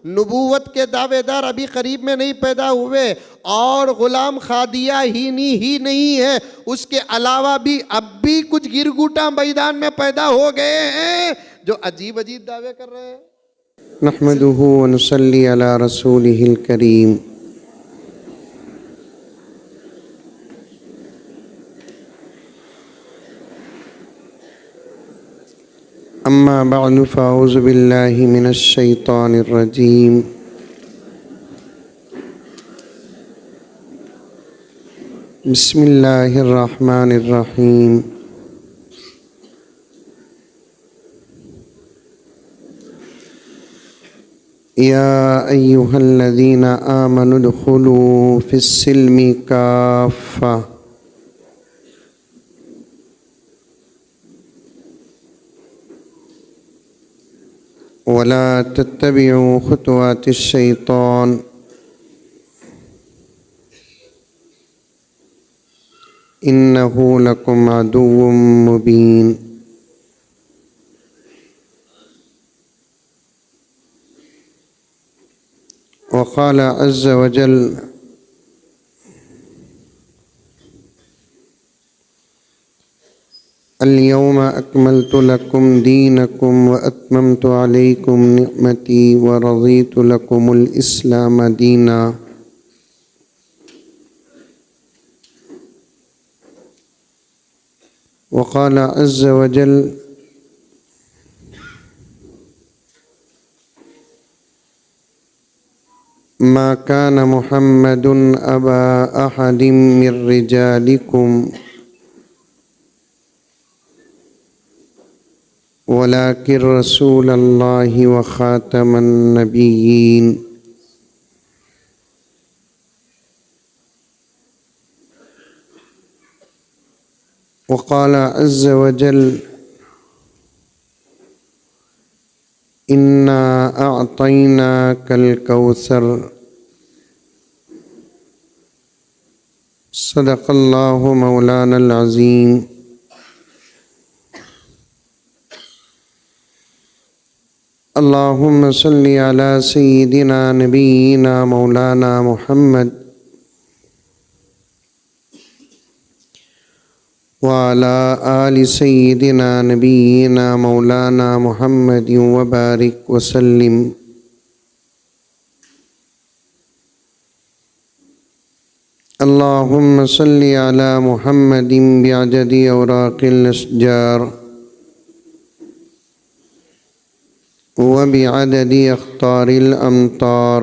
नबूवत के दावेदार अभी करीब में नहीं पैदा हुए और गुलाम खादिया ही नहीं है, उसके अलावा भी अब भी कुछ गिरगुटा मैदान में पैदा हो गए हैं जो अजीब अजीब दावे कर रहे हैं। नहमदुहु व नुसल्ली अला रसूलिहिल करीम। अम्मा बअदु फ़अऊज़ु बिल्लाहि मिनश शैतानिर रजीम। बिस्मिल्लाहिर रहमानिर रहीम। या अय्युहल्लज़ीना आमनु उदखुलू फ़िस्सिल्मि काफ़्फ़ा वला तत्तबिउ खुतवातिश शैतान इन्नहु लकुम अदुव्वुम मुबीन। वक़ाल अज़्ज़ वजल अल-यौम अकमलतु लकुम दीनकुम व अत्ममतु अलैकुम निअमती व रज़ीतु लकुमुल इस्लाम दीना। वक़ाल अज़्ज़ वजल मा कान मुहम्मदुन अबा अहदिम मिर रिजालिकुम वलाकिन रसूलल्लाहि व खातमन नबिय्यीन। वक़ाल अज़्ज़ वजल इन्ना अअतैनाकल कौसर। सदक़ल्लाहु मौलानल अज़ीम। अल्लाहुम्मा सल्लि अला सय्यिदिना नबिय्यिना मौलाना मुहम्मद व अला आलि सय्यिदिना नबिय्यिना मौलाना मुहम्मद व बारिक व सल्लिम। अल्लाहुम्मा सल्लि अला मुहम्मदिन बिअददि औराक़िल अशजार व बिअददि अख़्तारिल अमतार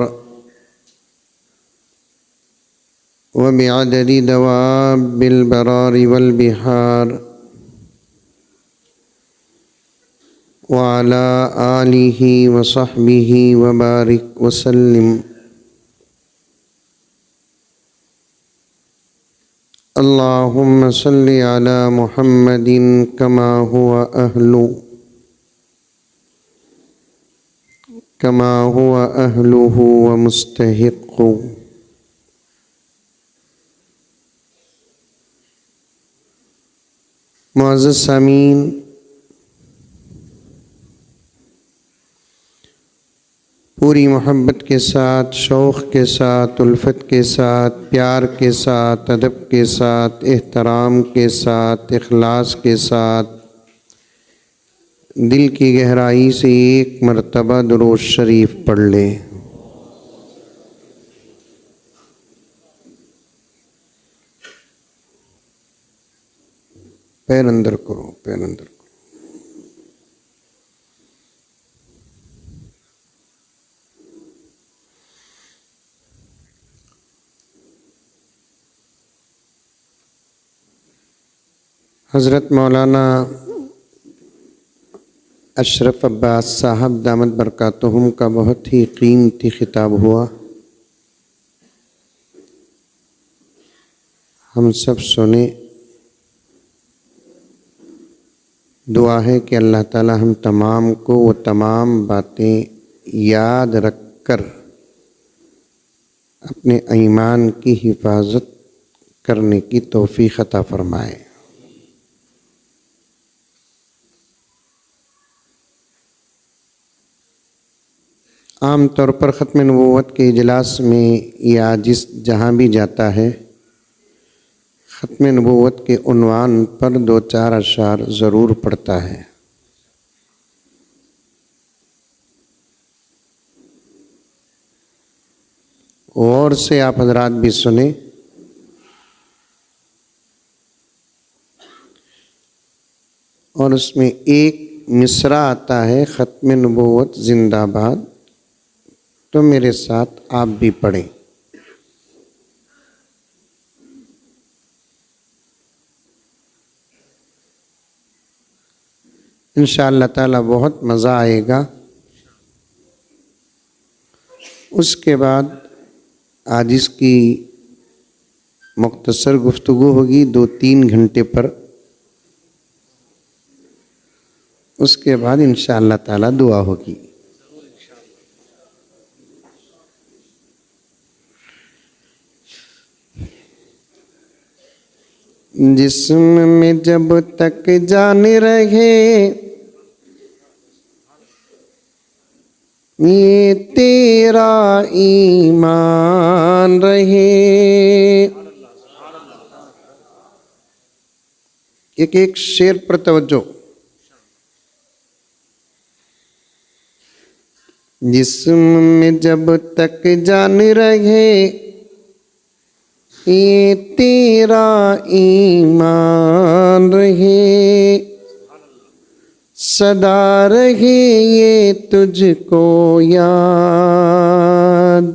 व बिअददि दवाबिल बरारि वल बिहार व अला आलिहि व सहबिहि व बारिक व सल्लिम। अल्लाहुम्मा सल्लि अला मुहम्मदिन कमा हुवा अहलुहु व मुस्तहिक़्क़ु। मुअज़्ज़ज़ सामीन, पूरी मोहब्बत के साथ, शौक़ के साथ, उल्फत के साथ, प्यार के साथ, अदब के साथ, एहतराम के साथ, इखलास के साथ दिल की गहराई से एक मरतबा दुरूद शरीफ पढ़ ले। पैर अंदर करो, पैर अंदर करो। हज़रत मौलाना अशरफ अब्बास साहब दामद बरकातुहुम का बहुत ही कीमती खिताब हुआ, हम सब सुने। दुआ है कि अल्लाह ताला हम तमाम को वो तमाम बातें याद रख कर अपने ईमान की हिफाजत करने की तौफीक अता फरमाए। आम तौर पर ख़त्म नबूवत के इजलास में या जिस जहाँ भी जाता है ख़त्म नबूवत के उन्वान पर दो चार अशार ज़रूर पढ़ता है। गौर से आप हजरात भी सुने। और उसमें एक मिसरा आता है ख़त्म नबूवत जिंदाबाद, तो मेरे साथ आप भी पढ़ें। इंशाअल्लाह ताला बहुत मज़ा आएगा। उसके बाद आज इसकी मुख्तसर गुफ्तगू होगी 2-3 घंटे पर। उसके बाद इंशाअल्लाह ताला दुआ होगी। जिस्म में जब तक जान रहे ये तेरा ईमान रहे। एक शेर पर तवज्जो। जिस्म में जब तक जान रहे ये तेरा ईमान रहे, सदा रहे ये तुझको याद,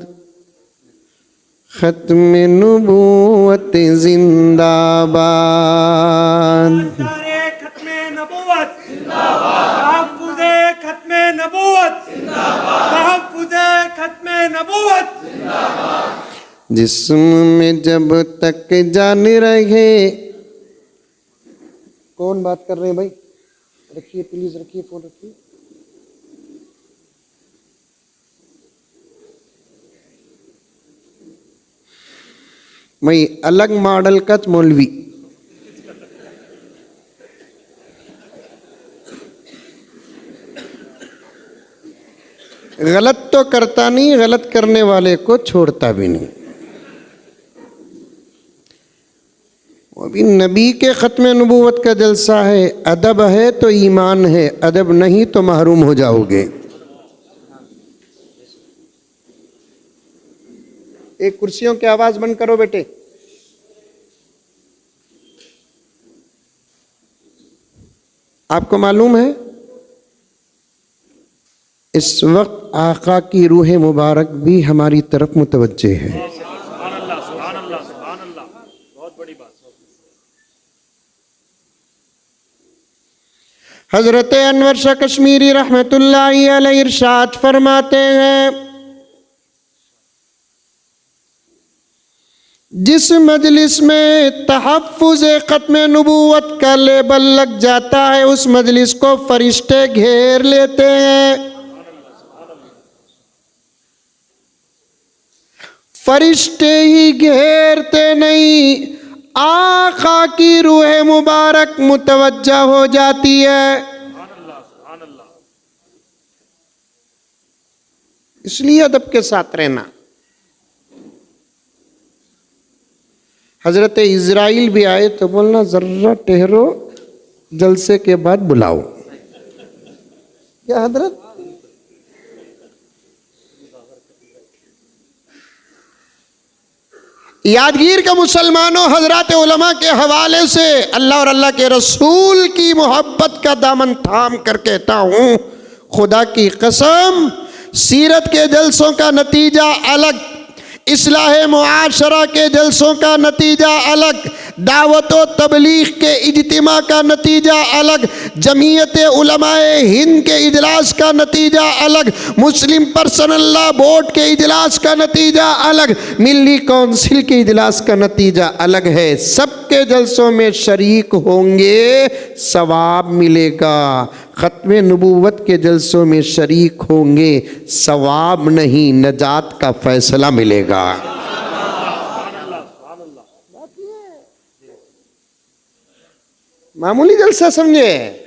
ख़त्म नबूवत जिंदाबाद। ख़त्मे नबूवत जिंदाबाद, महफूज़े ख़त्मे नबूवत जिंदाबाद, महफूज़े ख़त्मे नबूवत जिंदाबाद। जिस्म में जब तक जान रहे। कौन बात कर रहे हैं भाई? रखिए प्लीज, रखिए फोन रखिए। मैं अलग मॉडल का मौलवी। गलत तो करता नहीं, गलत करने वाले को छोड़ता भी नहीं। अभी नबी के ख़त्म नबूवत का जलसा है। अदब है तो ईमान है, अदब नहीं तो महरूम हो जाओगे। एक कुर्सियों की आवाज बंद करो बेटे। आपको मालूम है इस वक्त आका की रूह मुबारक भी हमारी तरफ मुतवज्जे है। हजरत अनवर शाह कश्मीरी रहमतुल्लाहि अलैहि इरशाद फरमाते हैं, जिस मजलिस में तहफ़्फ़ुज़ ख़त्म नबूवत का लेबल लग जाता है उस मजलिस को फरिश्ते घेर लेते हैं। फरिश्ते ही घेरते नहीं, आका की रूह मुबारक मुतवज्जा हो जाती है। इसलिए अदब के साथ रहना। हजरत इज़राइल भी आए तो बोलना जर्रा ठहरो, जलसे के बाद बुलाओ। क्या हजरत? यादगीर के मुसलमानों, हजरत उलमा के हवाले से अल्लाह और अल्लाह के रसूल की मोहब्बत का दामन थाम कर कहता हूँ, खुदा की कसम, सीरत के जलसों का नतीजा अलग, इस्लाह मुआशरा के जलसों का नतीजा अलग, दावत व तबलीग के इज्तिमा का नतीजा अलग, जमीयत उलमाए हिंद के इजलास का नतीजा अलग, मुस्लिम पर्सनल लॉ बोर्ड के इजलास का नतीजा अलग, मिली काउंसिल के इजलास का नतीजा अलग है। सबके जलसों में शरीक होंगे, सवाब मिलेगा। ख़त्म नबूवत के जलसों में शरीक होंगे, सवाब नहीं नजात का फैसला मिलेगा। मामूली जलसा समझे।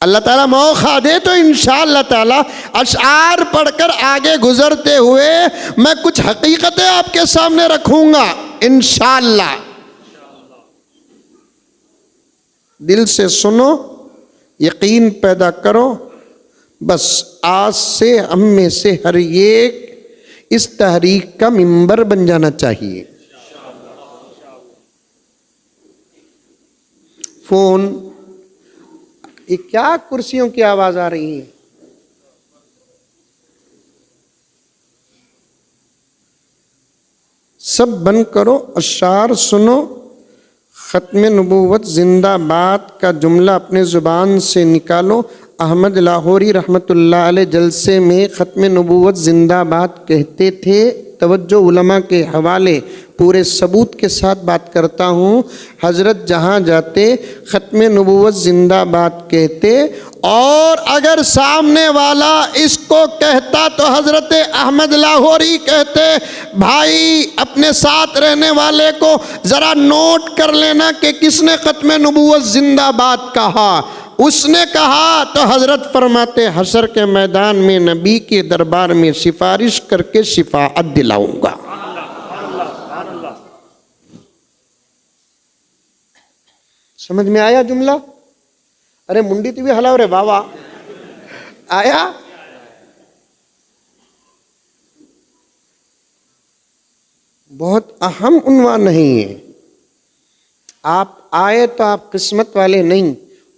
अल्लाह ताला मौका दे तो इंशाअल्लाह ताला अशआर पढ़कर आगे गुजरते हुए मैं कुछ हकीकतें आपके सामने रखूंगा इंशाअल्लाह। दिल से सुनो, यकीन पैदा करो। बस आज से हम में से हर एक इस तहरीक का मिंबर बन जाना चाहिए। फोन, ये क्या कुर्सियों की आवाज आ रही है? सब बंद करो, अशार सुनो। ख़त्म नबूवत जिंदाबाद का जुमला अपने ज़ुबान से निकालो। अहमद लाहौरी रहमतुल्लाह अलैह जलसे में ख़त्म नबूवत जिंदाबाद कहते थे। तवज्जो उलमा के हवाले पूरे सबूत के साथ बात करता हूँ। हज़रत जहाँ जाते ख़त्म नबूवत जिंदाबाद कहते, और अगर सामने वाला इसको कहता तो हज़रत अहमद लाहौरी कहते, भाई अपने साथ रहने वाले को ज़रा नोट कर लेना कि किसने ख़त्म नबूवत जिंदाबाद कहा। उसने कहा तो हज़रत फरमाते, हशर के मैदान में नबी के दरबार में सिफारिश करके शिफाअत दिलाऊंगा। समझ में आया जुमला? अरे मुंडी तो भी हलाओ रे बाबा, आया? बहुत अहम उन्वान नहीं है। आप आए तो आप किस्मत वाले नहीं।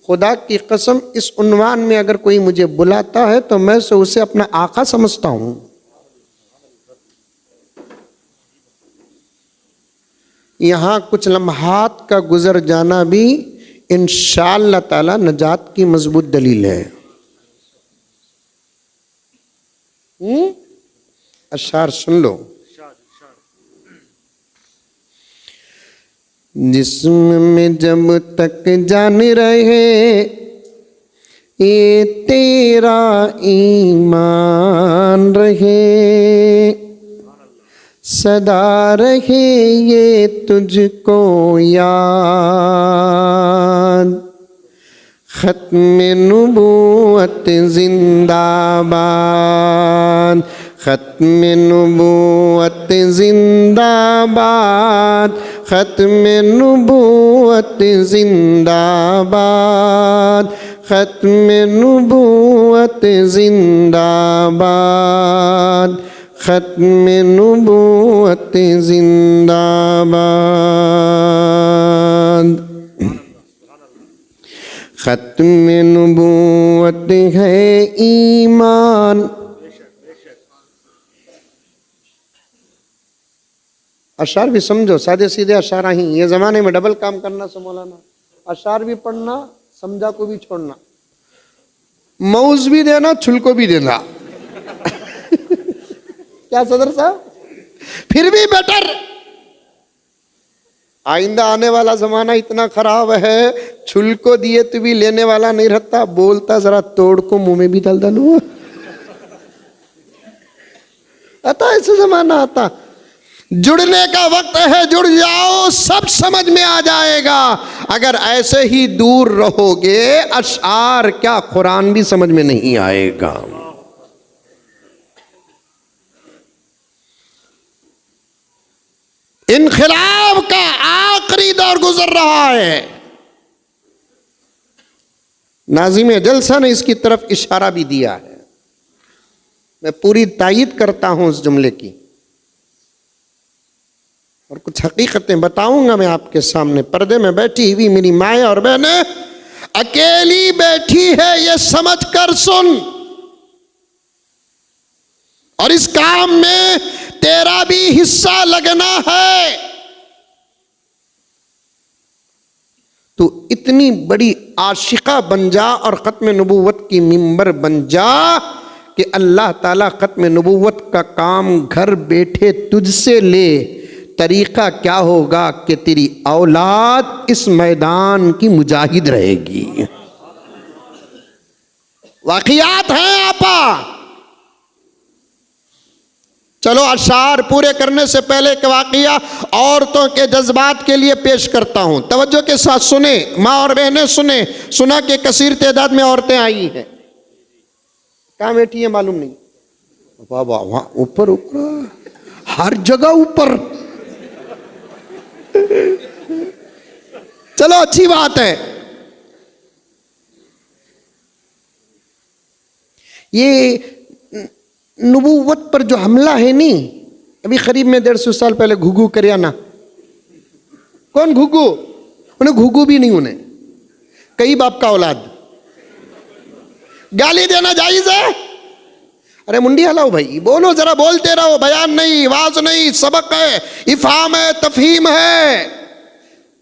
खुदा की कसम, इस उन्वान में अगर कोई मुझे बुलाता है तो मैं उसे अपना आका समझता हूं। यहां कुछ लम्हात का गुजर जाना भी इंशाअल्लाह ताला नजात की मजबूत दलील है। अशार सुन लो। जिस्म में जब तक जान रहे ये तेरा ईमान रहे, सदा रहे ये तुझको याद। ख़त्म नबूवत जिंदाबाद, ख़त्म नबूवत जिंदाबाद, ख़त्म नबूवत जिंदाबाद, ख़त्म नबूवत जिंदाबाद, ख़त्म नबूवत जिंदाबाद। ख़त्म नबूवत है ईमान। अशार भी समझो, सादे सीधे अशार ही। ये ज़माने में डबल काम करना से मौलाना, अशार भी पढ़ना, समझा को भी छोड़ना, मौज भी देना, छुल को भी देना। क्या सदर साहब? फिर भी बेटर। आइंदा आने वाला ज़माना इतना खराब है, छुल को दिए तो भी लेने वाला नहीं रहता, बोलता जरा तोड़ को मुंह में भी दल दलू। आता ऐसा ज़माना आता। जुड़ने का वक्त है, जुड़ जाओ, सब समझ में आ जाएगा। अगर ऐसे ही दूर रहोगे, अशआर क्या कुरान भी समझ में नहीं आएगा। इनक़िलाब का आखिरी दौर गुजर रहा है। नाज़िम जलसा ने इसकी तरफ इशारा भी दिया है। मैं पूरी तायीद करता हूं उस जुमले की, और कुछ हकीकतें बताऊंगा मैं आपके सामने। पर्दे में बैठी हुई मेरी माएँ और बहनें अकेली बैठी है, ये समझ कर सुन। और इस काम में तेरा भी हिस्सा लगना है। तू इतनी बड़ी आशिका बन जा और ख़त्म नबूवत की मिंबर बन जा कि अल्लाह ताला ख़त्म नबूवत का काम घर बैठे तुझसे ले। तरीका क्या होगा कि तेरी औलाद इस मैदान की मुजाहिद रहेगी। वाक़ियात हैं आपा। चलो अशार पूरे करने से पहले एक वाकया औरतों के जज्बात के लिए पेश करता हूं, तवज्जो के साथ सुने, माँ और बहनें सुने। सुना कि कसीर तादाद में औरतें आई हैं, कहाँ बैठी है मालूम नहीं, वाह वाह वहां ऊपर ऊपर, हर जगह ऊपर। चलो अच्छी बात है। ये नबूवत पर जो हमला है नी, अभी करीब में 150 साल पहले घुघू करया ना, कौन घुघू, उन्हें घुघू भी नहीं, उन्हें कई बाप का औलाद, गाली देना जायज है? अरे मुंडी हलाओ भाई, बोलो जरा, बोलते रहो, बयान नहीं, वाज नहीं, सबक है, इफहाम है, तफहीम है,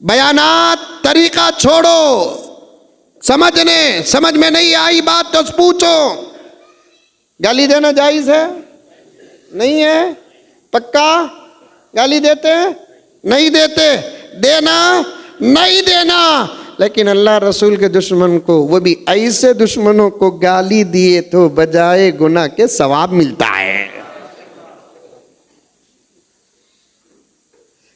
बयानात तरीका छोड़ो, समझ में नहीं आई बात तो पूछो। गाली देना जायज है? नहीं है? पक्का? गाली देते हैं? नहीं देते। देना? नहीं देना। लेकिन अल्लाह रसूल के दुश्मन को, वो भी ऐसे दुश्मनों को गाली दिए तो बजाय गुनाह के सवाब मिलता है।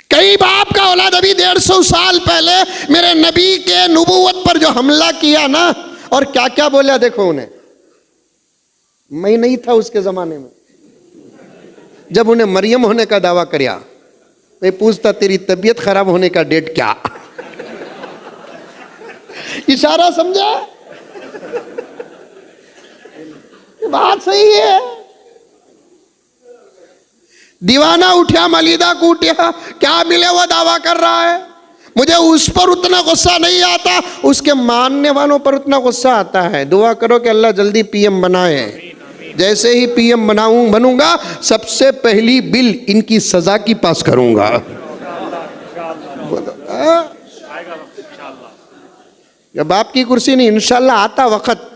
कई बाप का औलाद अभी 150 साल पहले मेरे नबी के नबूवत पर जो हमला किया ना, और क्या क्या बोला देखो उन्हें। मैं नहीं था उसके जमाने में जब उन्हें मरियम होने का दावा किया। मैं पूछता तेरी तबीयत खराब होने का डेट क्या? इशारा समझा? बात सही है। दीवाना उठा, मलीदा को उठा, क्या मिले वो दावा कर रहा है। मुझे उस पर उतना गुस्सा नहीं आता, उसके मानने वालों पर उतना गुस्सा आता है। दुआ करो कि अल्लाह जल्दी पीएम बनाए। जैसे ही पीएम बनूंगा, सबसे पहली बिल इनकी सजा की पास करूंगा। जब आपकी कुर्सी नहीं, इंशाल्लाह आता वक्त,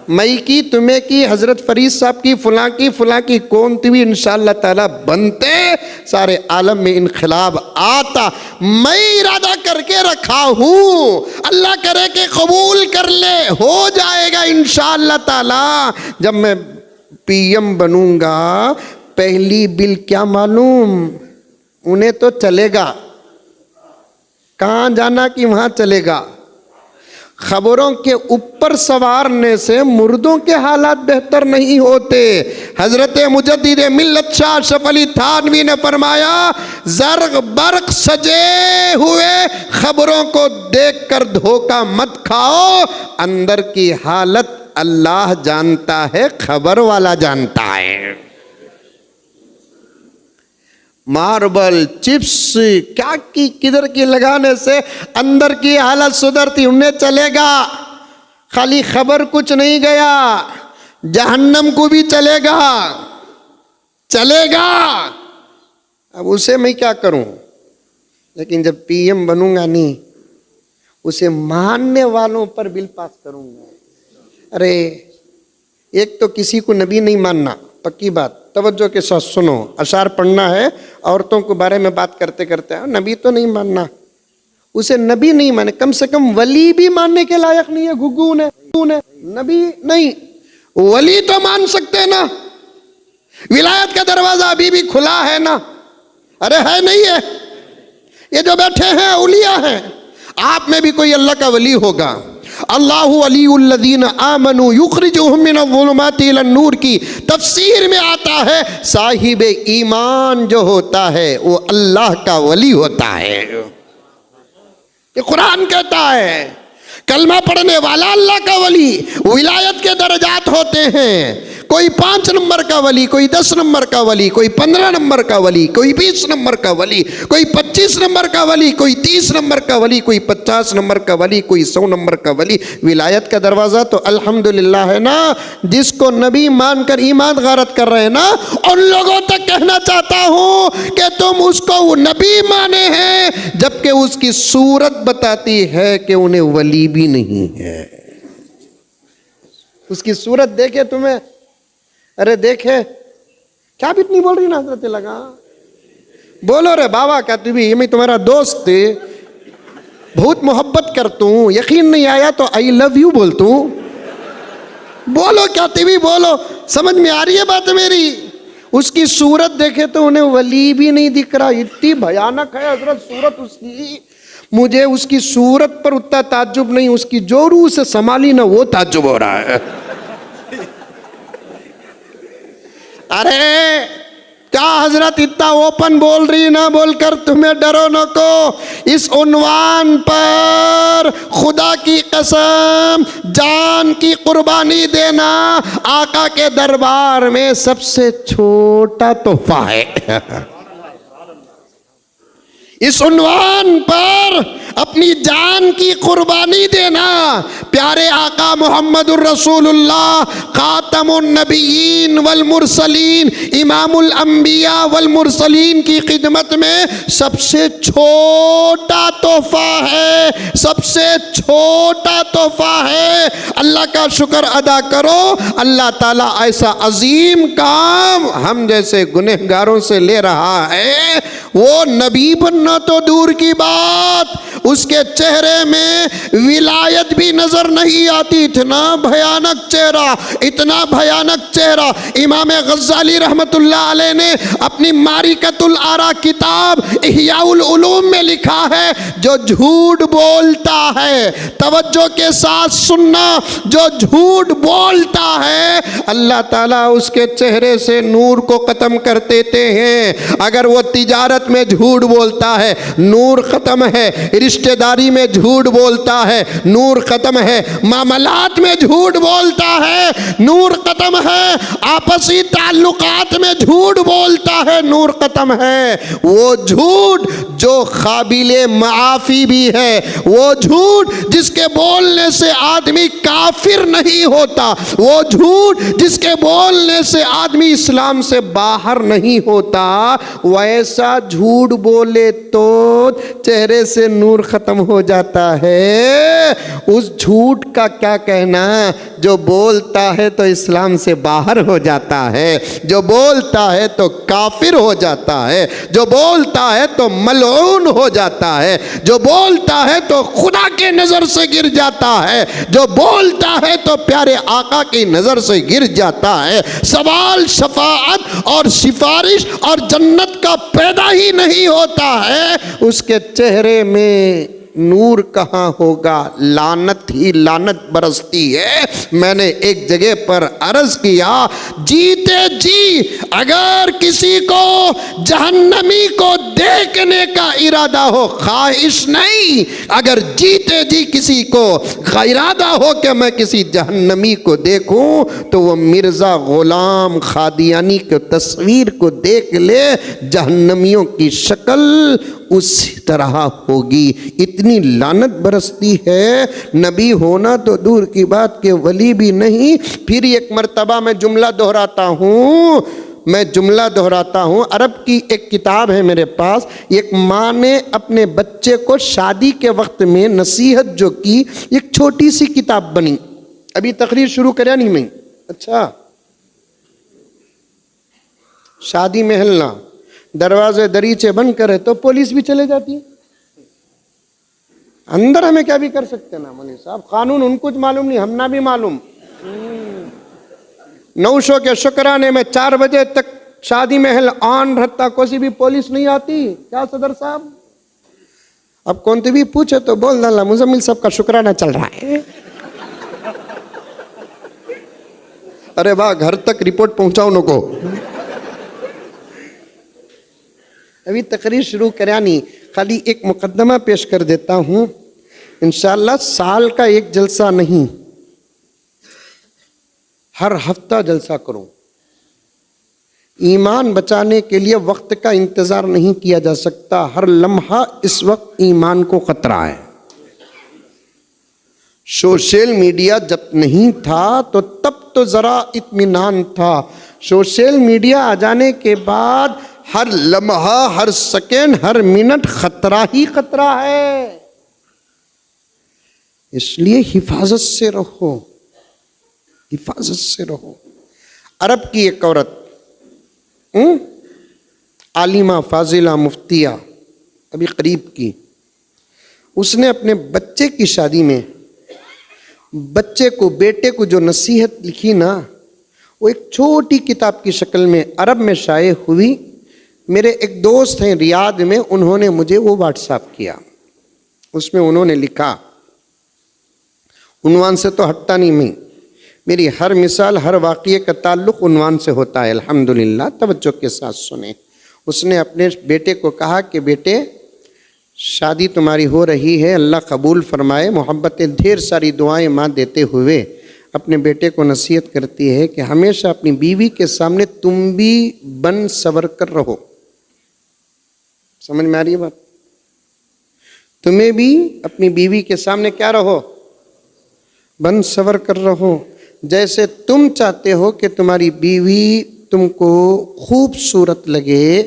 मई की, तुम्हें की, हजरत फरीद साहब की, फुला की कौन भी इंशाल्लाह ताला बनते, सारे आलम में इनकलाब आता। मैं इरादा करके रखा हूं, अल्लाह करे कि कबूल कर ले, हो जाएगा इंशाल्लाह ताला। जब मैं पीएम बनूंगा, पहली बिल क्या मालूम, उन्हें तो चलेगा, कहां जाना कि वहां चलेगा। खबरों के ऊपर सवारने से मुर्दों के हालात बेहतर नहीं होते। हजरत मुजद्दिद मिल्लत शाह अशरफ अली थानवी ने फरमाया, जर्ग बर्क सजे हुए खबरों को देखकर धोखा मत खाओ, अंदर की हालत अल्लाह जानता है, खबर वाला जानता है। मार्बल, चिप्स, क्या की किधर की लगाने से अंदर की हालत सुधरती, उन्हें चलेगा। खाली खबर कुछ नहीं गया, जहन्नम को भी चलेगा। अब उसे मैं क्या करूं। लेकिन जब पीएम बनूंगा नहीं, उसे मानने वालों पर बिल पास करूंगा। अरे एक तो किसी को नबी नहीं मानना, पक्की बात, तवज्जो के साथ सुनो। अशार पढ़ना है, औरतों के बारे में बात करते करते नबी तो नहीं मानना, उसे नबी नहीं माने, कम से कम वली भी मानने के लायक नहीं है। गुग्गू ने नबी नहीं, वली तो मान सकते ना, विलायत का दरवाजा अभी भी खुला है ना। अरे है नहीं है, ये जो बैठे हैं औलिया हैं, आप में भी कोई अल्लाह का वली होगा। अल्लाहु वलियुल्लज़ीना आमनू युखरिजुहुम मिनज़्ज़ुलुमाति इलन-नूर की तफसीर में आता है, साहिब ईमान जो होता है वो अल्लाह का वली होता है। ये कुरान कहता है, कलमा पढ़ने वाला अल्लाह का वली। विलायत के दर्जात होते हैं, कोई 5 नंबर का वली, कोई 10 नंबर का वली, कोई 15 नंबर का वली, कोई 20 नंबर का वली, कोई 25 नंबर का वली, कोई 30 नंबर का वली, कोई 50 नंबर का वली, कोई 100 नंबर का वली। विलायत का दरवाज़ा तो अल्हम्दुलिल्लाह है ना। जिसको नबी मानकर ईमान गारत कर रहे हैं ना, उन लोगों तक कहना चाहता हूँ कि तुम उसको नबी माने हैं, जबकि उसकी सूरत बताती है कि उन्हें वली भी नहीं है। उसकी सूरत देखे तुम्हें, अरे देखे, क्या भी इतनी बोल रही ना हजरत लगा, बोलो रे बाबा, क्या तू भी, मैं तुम्हारा दोस्त थे, बहुत मोहब्बत करता हूँ, यकीन नहीं आया तो आई लव यू बोलता हूँ। बोलो क्या तू भी बोलो, समझ में आ रही है बात मेरी। उसकी सूरत देखे तो उन्हें वली भी नहीं दिख रहा, इतनी भयानक है हजरत सूरत उसकी। मुझे उसकी सूरत पर उतना ताज्जुब नहीं, उसकी जो रूह से संभाली ना वो ताज्जुब हो रहा है। अरे क्या हजरत इतना ओपन बोल रही ना, बोलकर तुम्हें डरो न को। इस उन्वान पर खुदा की कसम जान की कुर्बानी देना आका के दरबार में सबसे छोटा तोहफा है। इस उन्वान पर अपनी जान की कुर्बानी देना प्यारे आका मोहम्मदुर रसूलुल्लाह खातमुन नबीयीन वल मुरसलीन इमामुल अंबिया वल मुरसलीन की खिदमत में सबसे छोटा तोहफा है, सबसे छोटा तोहफा है। अल्लाह का शुक्र अदा करो, अल्लाह ताला ऐसा अजीम काम हम जैसे गुनहगारों से ले रहा है। वो नबी बनना तो दूर की बात, उसके चेहरे में विलायत भी नजर नहीं आती। इतना भयानक चेहरा, इतना भयानक चेहरा। इमाम गज़्ज़ाली रहमतुल्लाह अलैह ने अपनी मारिकतुल आरा किताब इह्याउल उलूम में लिखा है, जो झूठ बोलता है, तवज्जो के साथ सुनना, जो झूठ बोलता है अल्लाह ताला उसके चेहरे से नूर को खत्म कर देते हैं। अगर वो तिजारत में झूठ बोलता है नूर खत्म है, रिश्तेदारी में झूठ बोलता है नूर खत्म है, मामलात में झूठ बोलता है नूर खत्म है, आपसी ताल्लुकात में झूठ बोलता है नूर खत्म है। वो झूठ जो काबिले माफी भी है, वो झूठ जिसके बोलने से आदमी काफिर नहीं होता, वो झूठ जिसके बोलने से आदमी इस्लाम से बाहर नहीं होता, वैसा झूठ बोले तो चेहरे से नूर खत्म हो जाता है। उस झूठ का क्या कहना जो बोलता है तो इस्लाम से बाहर हो जाता है, जो बोलता है तो काफिर हो जाता है, जो बोलता है तो मलऊन हो जाता है, जो बोलता है तो खुदा के नजर से गिर जाता है, जो बोलता है तो प्यारे आका की नजर से गिर जाता है। सवाल शफाअत और सिफारिश और जन्नत का पैदा ही नहीं होता है, उसके चेहरे में नूर कहाँ होगा, लानत ही लानत बरसती है। मैंने एक जगह पर अर्ज किया, जीते जी अगर किसी को जहन्नमी को देखने का इरादा हो, ख्वाहिश नहीं, अगर जीते जी किसी को इरादा हो कि मैं किसी जहन्नमी को देखूं, तो वो मिर्जा गुलाम कादियानी की तस्वीर को देख ले, जहन्नमियों की शक्ल उसी तरह होगी। इतनी लानत बरसती है, नबी होना तो दूर की बात के वली भी नहीं। फिर एक मर्तबा मैं जुमला दोहराता हूँ, अरब की एक किताब है मेरे पास। एक माँ ने अपने बच्चे को शादी के वक्त में नसीहत जो की, एक छोटी सी किताब बनी। अभी तकरीर शुरू करा नहीं मैं, अच्छा, शादी में हिलना, दरवाजे दरीचे बंद करे तो पुलिस भी चले जाती है, अंदर हमें क्या भी कर सकते ना मौलवी साहब, कानून उनको मालूम नहीं, हमना भी मालूम। 900 के शुक्राने में 4 बजे तक शादी महल ऑन रहता, कोई भी पुलिस नहीं आती। क्या सदर साहब, अब कौन भी पूछे तो बोल डाला मुजम्मिल साहब का शुक्राना चल रहा है। अरे वाह, घर तक रिपोर्ट पहुंचाओ नको। अभी तकरीर शुरू करा नहीं, खाली एक मुकदमा पेश कर देता हूँ। इंशाअल्लाह साल का एक जलसा नहीं, हर हफ्ता जलसा करूं। ईमान बचाने के लिए वक्त का इंतजार नहीं किया जा सकता, हर लम्हा इस वक्त ईमान को खतरा है। सोशल मीडिया जब नहीं था तो तब तो जरा इत्मीनान था, सोशल मीडिया आ जाने के बाद हर लम्हा, हर सेकेंड, हर मिनट खतरा ही खतरा है। इसलिए हिफाजत से रहो, हिफाजत से रहो। अरब की एक औरत, आलिमा फाजिला मुफ्तिया, अभी करीब की, उसने अपने बच्चे की शादी में बच्चे को, बेटे को जो नसीहत लिखी ना, वो एक छोटी किताब की शक्ल में अरब में शाये हुई। मेरे एक दोस्त हैं रियाद में, उन्होंने मुझे वो व्हाट्सएप किया। उसमें उन्होंने लिखा, उन्वान से तो हटता नहीं मैं, मेरी हर मिसाल हर वाक़ये का ताल्लुक़ उन्वान से होता है। अल्हम्दुलिल्लाह, तवज्जो के साथ सुने। उसने अपने बेटे को कहा कि बेटे शादी तुम्हारी हो रही है, अल्लाह कबूल फरमाए। मोहब्बतें ढेर सारी दुआएं माँ देते हुए अपने बेटे को नसीहत करती है कि हमेशा अपनी बीवी के सामने तुम भी बन सवर कर रहो। समझ में आ रही है बात? तुम्हें भी अपनी बीवी के सामने क्या रहो? बन सवर कर रहो। जैसे तुम चाहते हो कि तुम्हारी बीवी तुमको खूबसूरत लगे,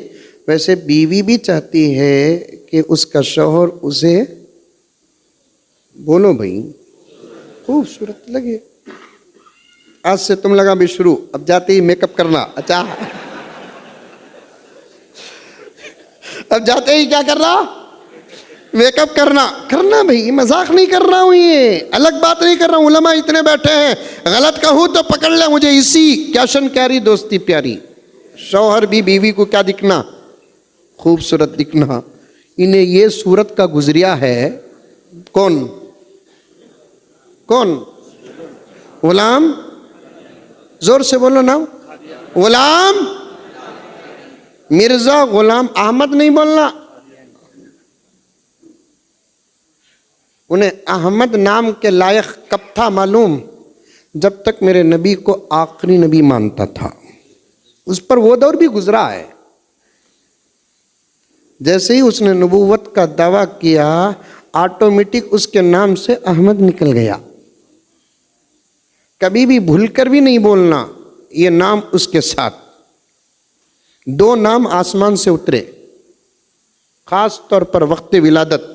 वैसे बीवी भी चाहती है कि उसका शौहर उसे, बोलो भाई, खूबसूरत लगे। आज से तुम लगा भी शुरू, अब जाते ही मेकअप करना। अच्छा, अब जाते ही क्या करना? मेकअप करना भाई, मजाक नहीं कर रहा हूं, ये अलग बात नहीं कर रहा हूं। उलमा इतने बैठे हैं, गलत कहूं तो पकड़ ले मुझे। इसी कैशन कैरी दोस्ती प्यारी, शौहर भी बीवी को क्या दिखना? खूबसूरत दिखना। इन्हें ये सूरत का गुजरिया है। कौन? गुलाम, जोर से बोलो ना। गुलाम मिर्जा गुलाम अहमद नहीं बोलना। उन्हें अहमद नाम के लायक कब था मालूम? जब तक मेरे नबी को आखिरी नबी मानता था। उस पर वो दौर भी गुजरा है। जैसे ही उसने नबूवत का दावा किया, ऑटोमेटिक उसके नाम से अहमद निकल गया। कभी भी भूलकर भी नहीं बोलना ये नाम उसके साथ। 2 नाम आसमान से उतरे, खास तौर पर वक्त विलादत।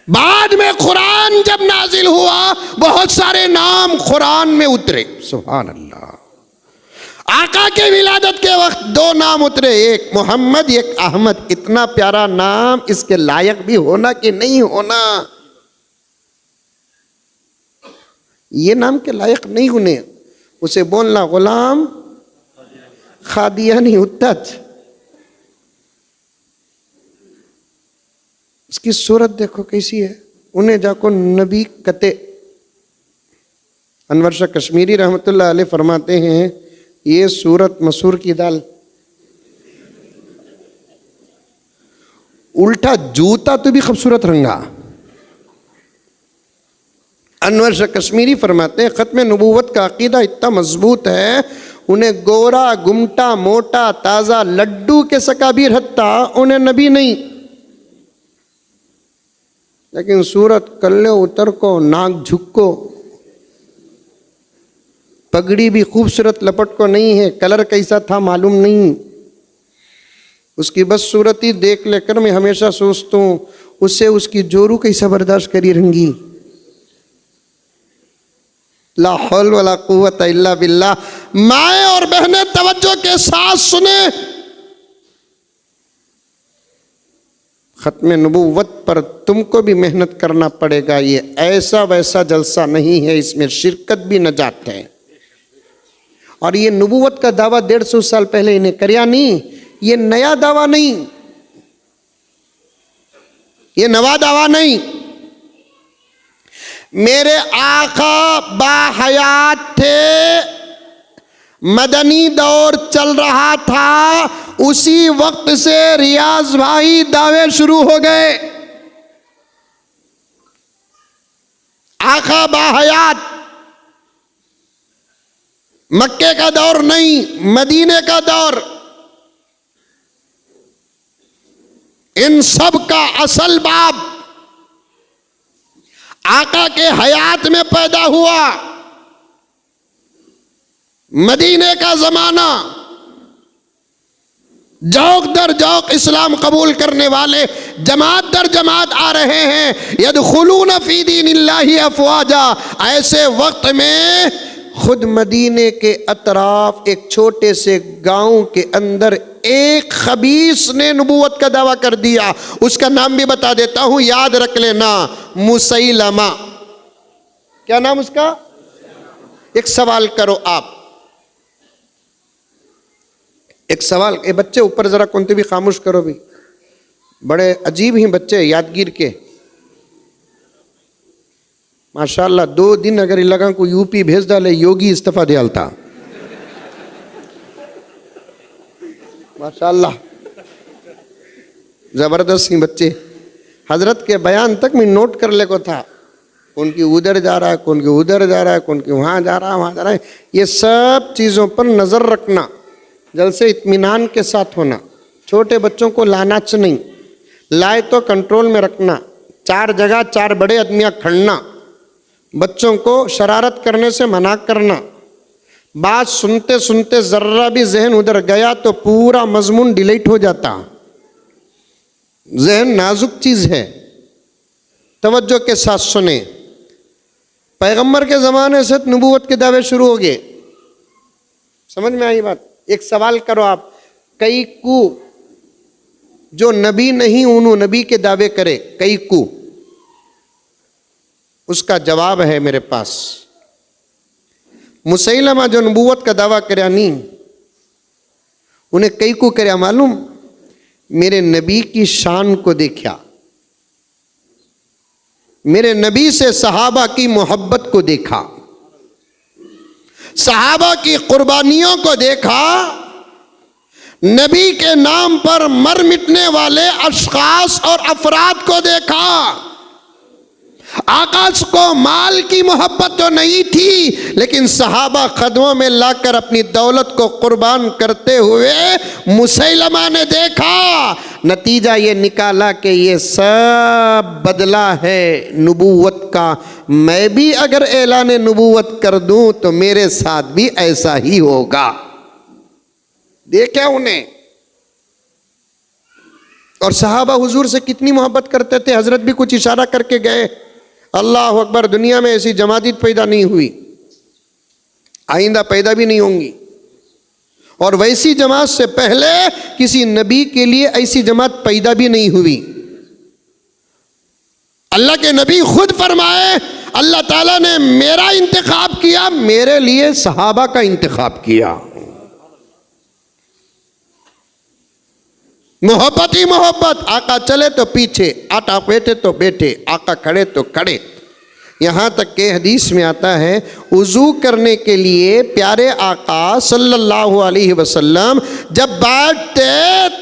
बाद में कुरान जब नाजिल हुआ, बहुत सारे नाम कुरान में उतरे। सुभान अल्लाह। आका के विलादत के वक्त 2 नाम उतरे, एक मोहम्मद, एक अहमद। इतना प्यारा नाम, इसके लायक भी होना कि नहीं होना? ये नाम के लायक नहीं होने, उसे बोलना गुलाम खादियानी उत्तज। इसकी सूरत देखो कैसी है। उन्हें जाको नबी कते। अनवर शाह कश्मीरी रहमतुल्लाह अलैह फरमाते हैं, ये सूरत मसूर की दाल। उल्टा जूता तो भी खूबसूरत रंगा। अनवर शाह कश्मीरी फरमाते हैं, खत्म नबूवत का अकीदा इतना मजबूत है, उन्हें गोरा, गुमटा, मोटा, ताज़ा लड्डू के सका भी हत्ता, उन्हें नबी नहीं। लेकिन सूरत कल्ले उतर को, नाक झुक को, पगड़ी भी खूबसूरत लपट को नहीं है। कलर कैसा था मालूम नहीं, उसकी बस सूरत ही देख लेकर मैं हमेशा सोचता हूँ, उससे उसकी जोरू कैसा बर्दाश्त करी रंगी। ला हौल वला कुव्वत इल्ला बिल्लाह। माएँ और बहनें तवज्जो के साथ सुने, खत्म नबूवत पर तुमको भी मेहनत करना पड़ेगा। ये ऐसा वैसा जलसा नहीं है, इसमें शिरकत भी नजात है। और ये नबूवत का दावा 150 साल पहले इन्हें करया नहीं, ये नया दावा नहीं, ये नवा दावा नहीं। मेरे आका बाहयात थे, मदनी दौर चल रहा था, उसी वक्त से रियाज भाई दावे शुरू हो गए। आका बाहयात, मक्के का दौर नहीं, मदीने का दौर। इन सब का असल बाब आका के हयात में पैदा हुआ। मदीने का जमाना, जौक दर जौक इस्लाम कबूल करने वाले जमात दर जमात आ रहे हैं। यदखुलून फी दीनिल्लाहि अफवाजा। ऐसे वक्त में खुद मदीने के अतराफ एक छोटे से गांव के अंदर एक खबीस ने नबूवत का दावा कर दिया। उसका नाम भी बता देता हूं, याद रख लेना, मुसैलमा। क्या नाम उसका? एक सवाल करो आप, एक सवाल, ये बच्चे ऊपर जरा कौन भी खामोश करो भी, बड़े अजीब ही बच्चे यादगीर के माशाल्लाह। 2 दिन अगर इलाका को यूपी भेज डाले योगी इस्तीफा दियालता माशाल्लाह, जबरदस्त ही बच्चे। हजरत के बयान तक मैं नोट कर ले को था, कौन की उधर जा रहा है, कौन की उधर जा रहा है, कौन की वहाँ जा रहा है, वहाँ जा रहा है। ये सब चीज़ों पर नज़र रखना, जलसे इत्मीनान के साथ होना। छोटे बच्चों को लाना च नहीं, लाए तो कंट्रोल में रखना। 4 जगह 4 बड़े आदमियाँ खड़ना, बच्चों को शरारत करने से मना करना। बात सुनते सुनते जर्रा भी जहन उधर गया तो पूरा मजमून डिलीट हो जाता। जहन नाजुक चीज है, तवज्जो के साथ सुने। पैगंबर के ज़माने से नबूवत के दावे शुरू हो गए, समझ में आई बात। एक सवाल करो आप, कई को जो नबी नहीं उन्हों नबी के दावे करे, कई को, उसका जवाब है मेरे पास। मुसैलमा जो नबूवत का दावा करया नहीं, उन्हें कई को करया मालूम, मेरे नबी की शान को देखा, मेरे नबी से सहाबा की मोहब्बत को देखा, सहाबा की कुर्बानियों को देखा, नबी के नाम पर मर मिटने वाले अशखास और अफराद को देखा। आकाश को माल की मोहब्बत तो नहीं थी, लेकिन सहाबा कदमों में लाकर अपनी दौलत को कुर्बान करते हुए मुसैलमा ने देखा। नतीजा ये निकाला कि ये सब बदला है नबूवत का। मैं भी अगर ऐलान नबूवत कर दूं तो मेरे साथ भी ऐसा ही होगा। देखा उन्हें। और सहाबा हुजूर से कितनी मोहब्बत करते थे। हजरत भी कुछ इशारा करके गए, अल्लाह अकबर, दुनिया में ऐसी जमात पैदा नहीं हुई, आइंदा पैदा भी नहीं होंगी, और वैसी जमात से पहले किसी नबी के लिए ऐसी जमात पैदा भी नहीं हुई। अल्लाह के नबी खुद फरमाए, अल्लाह ताला ने मेरा इंतखाब किया, मेरे लिए सहाबा का इंतखाब किया। मोहब्बत ही मोहब्बत। आका चले तो पीछे, आका बैठे तो बैठे, आका खड़े तो खड़े। यहाँ तक के हदीस में आता है, वुजू करने के लिए प्यारे आका सल्लल्लाहु अलैहि वसल्लम जब बैठते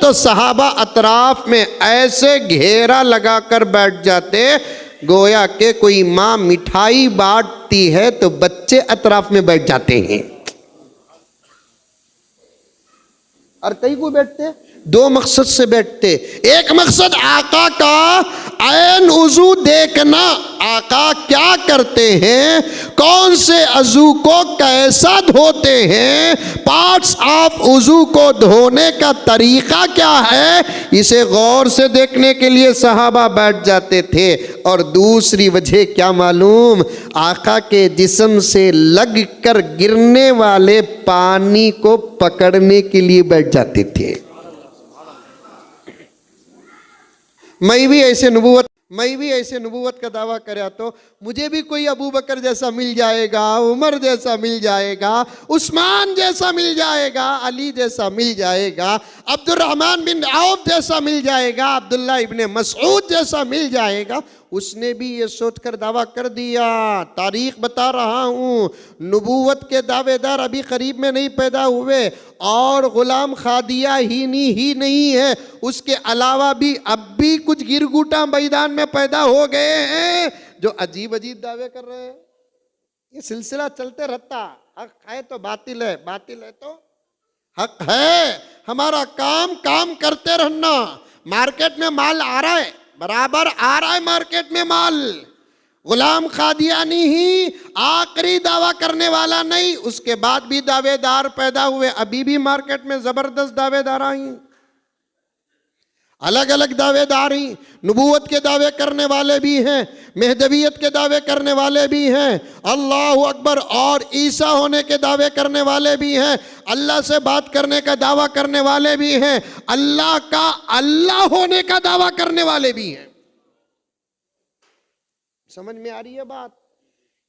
तो सहाबा अतराफ में ऐसे घेरा लगाकर बैठ जाते, गोया के कोई माँ मिठाई बांटती है तो बच्चे अतराफ में बैठ जाते हैं। और कई को बैठते, 2 मकसद से बैठते। एक मकसद आका का ऐन वुजू देखना, आका क्या करते हैं, कौन से अजू को कैसा धोते हैं, पार्ट्स ऑफ वुजू को धोने का तरीका क्या है, इसे गौर से देखने के लिए सहाबा बैठ जाते थे। और दूसरी वजह क्या मालूम, आका के जिस्म से लग कर गिरने वाले पानी को पकड़ने के लिए बैठ जाते थे। मैं भी ऐसे नबूवत का दावा करया तो मुझे भी कोई अबू बकर जैसा मिल जाएगा, उमर जैसा मिल जाएगा, उस्मान जैसा मिल जाएगा, अली जैसा मिल जाएगा, अब्दुर्रहमान बिन औफ जैसा मिल जाएगा, अब्दुल्ला इब्ने मसऊद जैसा मिल जाएगा। उसने भी ये सोचकर दावा कर दिया। तारीख बता रहा हूँ, नबूवत के दावेदार अभी करीब में नहीं पैदा हुए, और गुलाम खादिया ही नहीं है, उसके अलावा भी अब भी कुछ गिरगुटा मैदान में पैदा हो गए हैं जो अजीब अजीब दावे कर रहे हैं। ये सिलसिला चलते रहता। हक है तो बातिल है, बातिल है तो हक है। हमारा काम करते रहना। मार्केट में माल आ रहा है, बराबर आ रहा है मार्केट में माल। गुलाम कादियानी ही आखिरी दावा करने वाला नहीं, उसके बाद भी दावेदार पैदा हुए। अभी भी मार्केट में जबरदस्त दावेदार आई, अलग अलग दावेदार ही। नबूवत के दावे करने वाले भी हैं, मेहदवियत के दावे करने वाले भी हैं, अल्लाह अकबर, और ईसा होने के दावे करने वाले भी हैं, अल्लाह से बात करने का दावा करने वाले भी हैं, अल्लाह का अल्लाह होने का दावा करने वाले भी हैं। समझ में आ रही है बात?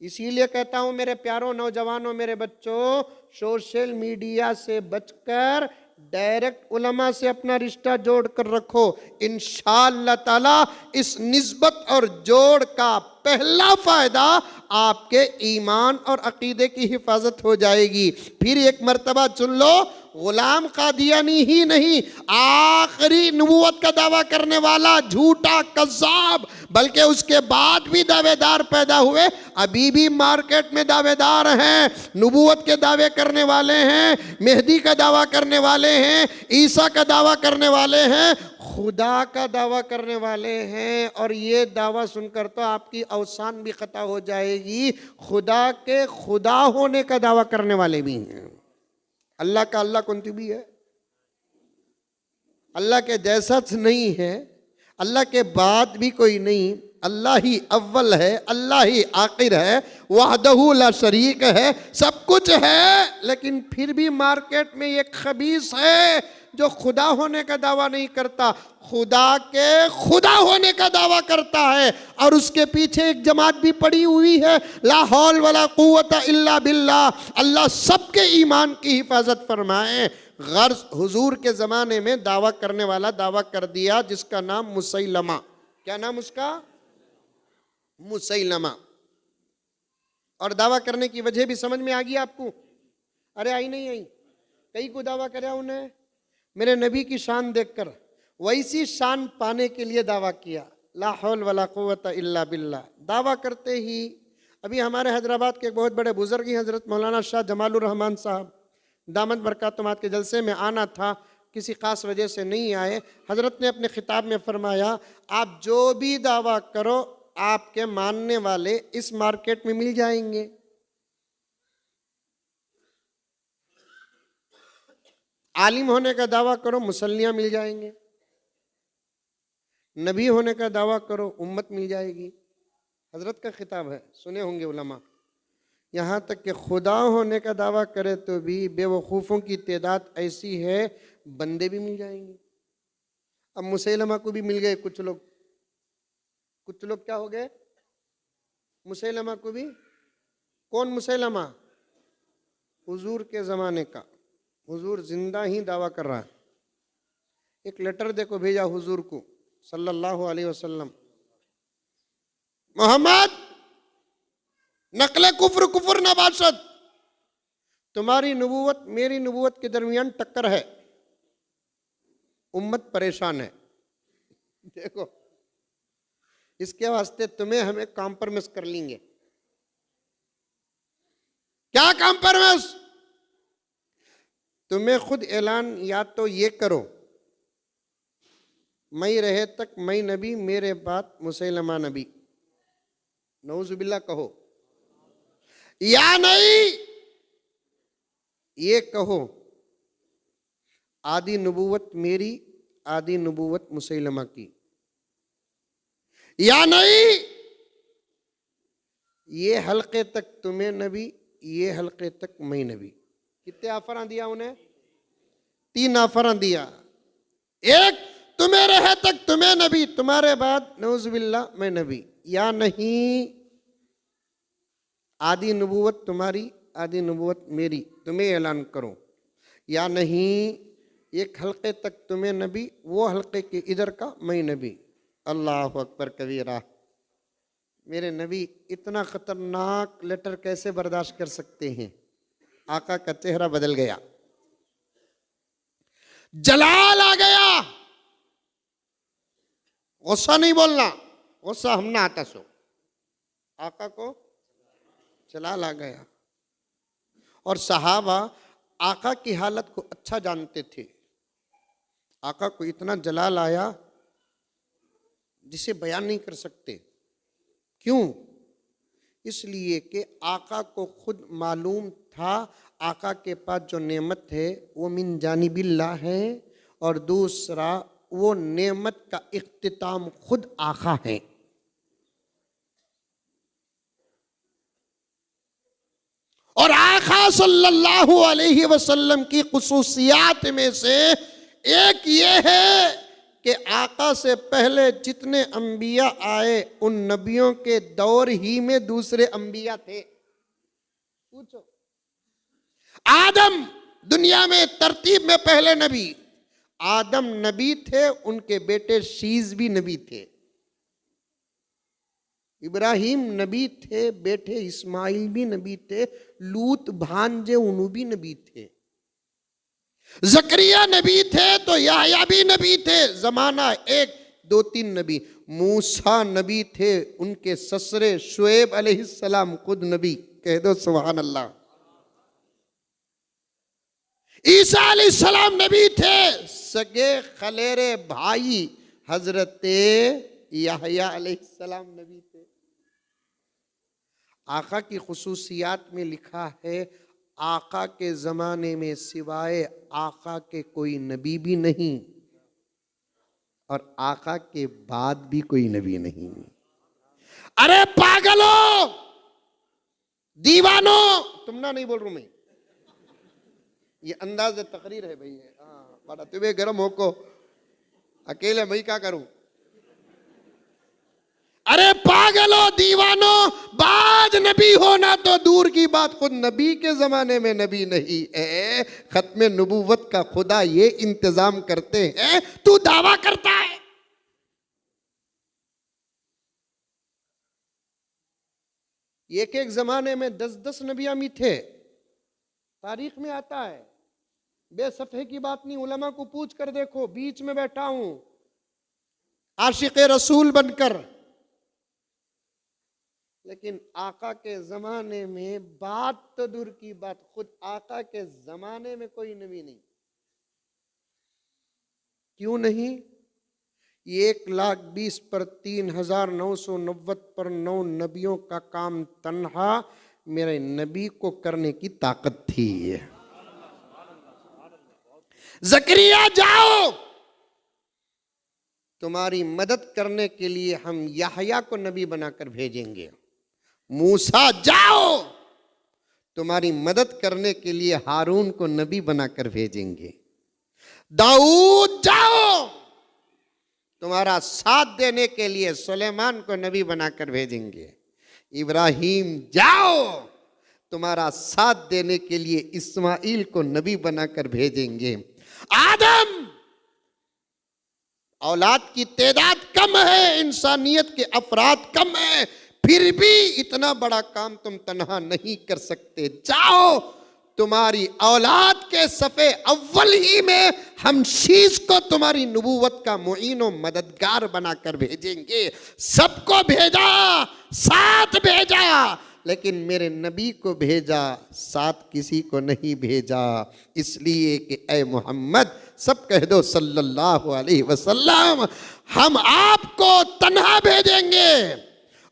इसीलिए कहता हूं मेरे प्यारों नौजवानों, मेरे बच्चों, सोशल मीडिया से बचकर डायरेक्ट उलमा से अपना रिश्ता जोड़ कर रखो। इंशाअल्लाह ताला इस निस्बत और जोड़ का पहला फायदा आपके ईमान और अकीदे की हिफाजत हो जाएगी। फिर एक मर्तबा सुन लो, गुलाम कादियानी ही नहीं, आखिरी नबूवत का दावा करने वाला झूठा कज़्ज़ाब, बल्कि उसके बाद भी दावेदार पैदा हुए, अभी भी मार्केट में दावेदार हैं, नबूवत के दावे करने वाले हैं, मेहदी का दावा करने वाले हैं, ईसा का दावा करने वाले हैं, खुदा का दावा करने वाले हैं। और ये दावा सुनकर तो आपकी अवसान भी खता हो जाएगी, खुदा के खुदा होने का दावा करने वाले भी हैं। अल्लाह का अल्लाह कौन भी है, अल्लाह के जैसा नहीं है, अल्लाह के बाद भी कोई नहीं, अल्लाह ही अव्वल है, अल्लाह ही आखिर है, वहदहू ला शरीक है, सब कुछ है। लेकिन फिर भी मार्केट में एक खबीस है जो खुदा होने का दावा नहीं करता, खुदा के खुदा होने का दावा करता है। और उसके पीछे एक जमात भी पड़ी हुई है, ला हौल वला कुव्वता इल्ला बिल्लाह। अल्लाह सबके ईमान की हिफाजत फरमाए। गर्ज हुजूर के ज़माने में दावा करने वाला दावा कर दिया जिसका नाम मुसैलमा। क्या नाम उसका? मुसैलमा। और दावा करने की वजह भी समझ में आ गई आपको? अरे आई नहीं आई? कई को दावा कराया उन्हें मेरे नबी की शान देखकर, वैसी शान पाने के लिए दावा किया, ला हौल वला कुव्वता इल्ला बिल्लाह। दावा करते ही अभी हमारे हैदराबाद के एक बहुत बड़े बुजुर्ग हैं हज़रत मौलाना शाह जमालुर रहमान साहब, दामद बरकातुमात के जलसे में आना था, किसी ख़ास वजह से नहीं आए। हज़रत ने अपने खिताब में फरमाया, आप जो भी दावा करो आपके मानने वाले इस मार्केट में मिल जाएंगे। आलिम होने का दावा करो मुसल्लियाँ मिल जाएंगे, नबी होने का दावा करो उम्मत मिल जाएगी। हज़रत का खिताब है, सुने होंगे उलमा। यहाँ तक कि खुदा होने का दावा करे तो भी बेवकूफ़ों की तादाद ऐसी है, बंदे भी मिल जाएंगे। अब मुसैलमा को भी मिल गए कुछ लोग क्या हो गए? मुसैलमा को भी। कौन मुसैलमा? हुजूर के ज़माने का, हुजूर जिंदा ही दावा कर रहा है। एक लेटर देखो भेजा हुजूर को सल्लल्लाहु अलैहि वसल्लम, मोहम्मद नकले कुफ्र कुफ्र न बाशद, तुम्हारी नबूवत मेरी नबूवत के दरमियान टक्कर है, उम्मत परेशान है। देखो इसके वास्ते तुम्हें हमें कॉम्प्रोमाइज कर लेंगे। क्या कॉम्प्रोमाइज? तुम्हें खुद ऐलान या तो ये करो, मैं रहे तक मैं नबी, मेरे बाद मुसैलमा नबी, नऊजुबिल्लाह कहो, या नहीं ये कहो आदि नबूवत मेरी, आदि नबूवत मुसैलमा की, या नहीं ये हल्के तक तुम्हें नबी, ये हल्के तक मैं नबी। कितने आफर दिया उन्हें? 3 आफर दिया। एक, तुम्हें रहे तक तुम्हें नबी, तुम्हारे बाद नऊजुबिल्लाह मैं नबी, या नहीं आदि नबूवत तुम्हारी, आदि नबूवत मेरी, तुम्हें ऐलान करो, या नहीं एक हल्के तक तुम्हें नबी, वो हल्के के इधर का मैं नबी। अल्लाह अकबर कबीरा। मेरे नबी इतना खतरनाक लेटर कैसे बर्दाश्त कर सकते हैं? आका का चेहरा बदल गया, जलाल आ गया। गुस्सा नहीं बोलना, गुस्सा हम ना आता सो, आका को जलाल आ गया। और सहाबा आका की हालत को अच्छा जानते थे। आका को इतना जलाल आया जिसे बयान नहीं कर सकते। क्यों? इसलिए कि आका को खुद मालूम था आका के पास जो नेमत है वो मिन जानिबिल्लाह है, और दूसरा वो नेमत का इख्तिताम खुद आका है। और आका सल्लल्लाहु अलैहि वसल्लम की खुसूसियात में से एक ये है कि आका से पहले जितने अंबिया आए उन नबियों के दौर ही में दूसरे अंबिया थे। पूछो, आदम दुनिया में तरतीब में पहले नबी आदम नबी थे, उनके बेटे शीज भी नबी थे। इब्राहिम नबी थे, बेटे इस्माइल भी नबी थे, लूत भांजे उनु भी नबी थे। जकरिया नबी थे तो याहया भी नबी थे। जमाना एक दो तीन नबी। मूसा नबी थे, उनके ससरे शुएब अलैहिस्सलाम खुद नबी। कह दो सुभान अल्लाह। ईसा अलैहिस्सलाम नबी थे, सगे खलेरे भाई हजरते याहया अलैहिस्सलाम नबी थे। आका की खुसूसियात में लिखा है, आका के जमाने में सिवाय आका के कोई नबी भी नहीं और आका के बाद भी कोई नबी नहीं। अरे पागलों, दीवानों, तुम ना नहीं बोल रहा मैं, ये अंदाज तकरीर है भाई। हाँ बड़ा तुम्हें गर्म हो को अकेले मैं क्या करूं। अरे पागलों, दीवानों, बाद नबी होना तो दूर की बात, खुद नबी के जमाने में नबी नहीं है। खत्मे नबूवत का खुदा ये इंतजाम करते हैं, तू दावा करता है। एक एक जमाने में 10-10 नबियां भी थे, तारीख में आता है। बेसफ़े की बात नहीं, उलमा को पूछ कर देखो। बीच में बैठा हूं आशिक रसूल बनकर, लेकिन आका के जमाने में बात तो दूर की बात, खुद आका के जमाने में कोई नबी नहीं। क्यों नहीं? 1,20,000 पर 3,990 पर 9 नबियों का काम तन्हा मेरे नबी को करने की ताकत थी। जकरिया जाओ, तुम्हारी मदद करने के लिए हम याहया को नबी बनाकर भेजेंगे। मूसा जाओ, तुम्हारी मदद करने के लिए हारून को नबी बनाकर भेजेंगे। दाऊद जाओ, तुम्हारा साथ देने के लिए सुलेमान को नबी बनाकर भेजेंगे। इब्राहिम जाओ, तुम्हारा साथ देने के लिए इस्माइल को नबी बनाकर भेजेंगे। आदम, औलाद की तादाद कम है, इंसानियत के अफराद कम है, फिर भी इतना बड़ा काम तुम तन्हा नहीं कर सकते। जाओ, तुम्हारी औलाद के सफ़े अव्वल ही में हम शीश को तुम्हारी नबूवत का मुईन और मददगार बनाकर भेजेंगे। सबको भेजा, साथ भेजा, लेकिन मेरे नबी को भेजा, साथ किसी को नहीं भेजा। इसलिए कि ए मोहम्मद, सब कह दो सल्लल्लाहु अलैहि वसल्लम, हम आपको तन्हा भेजेंगे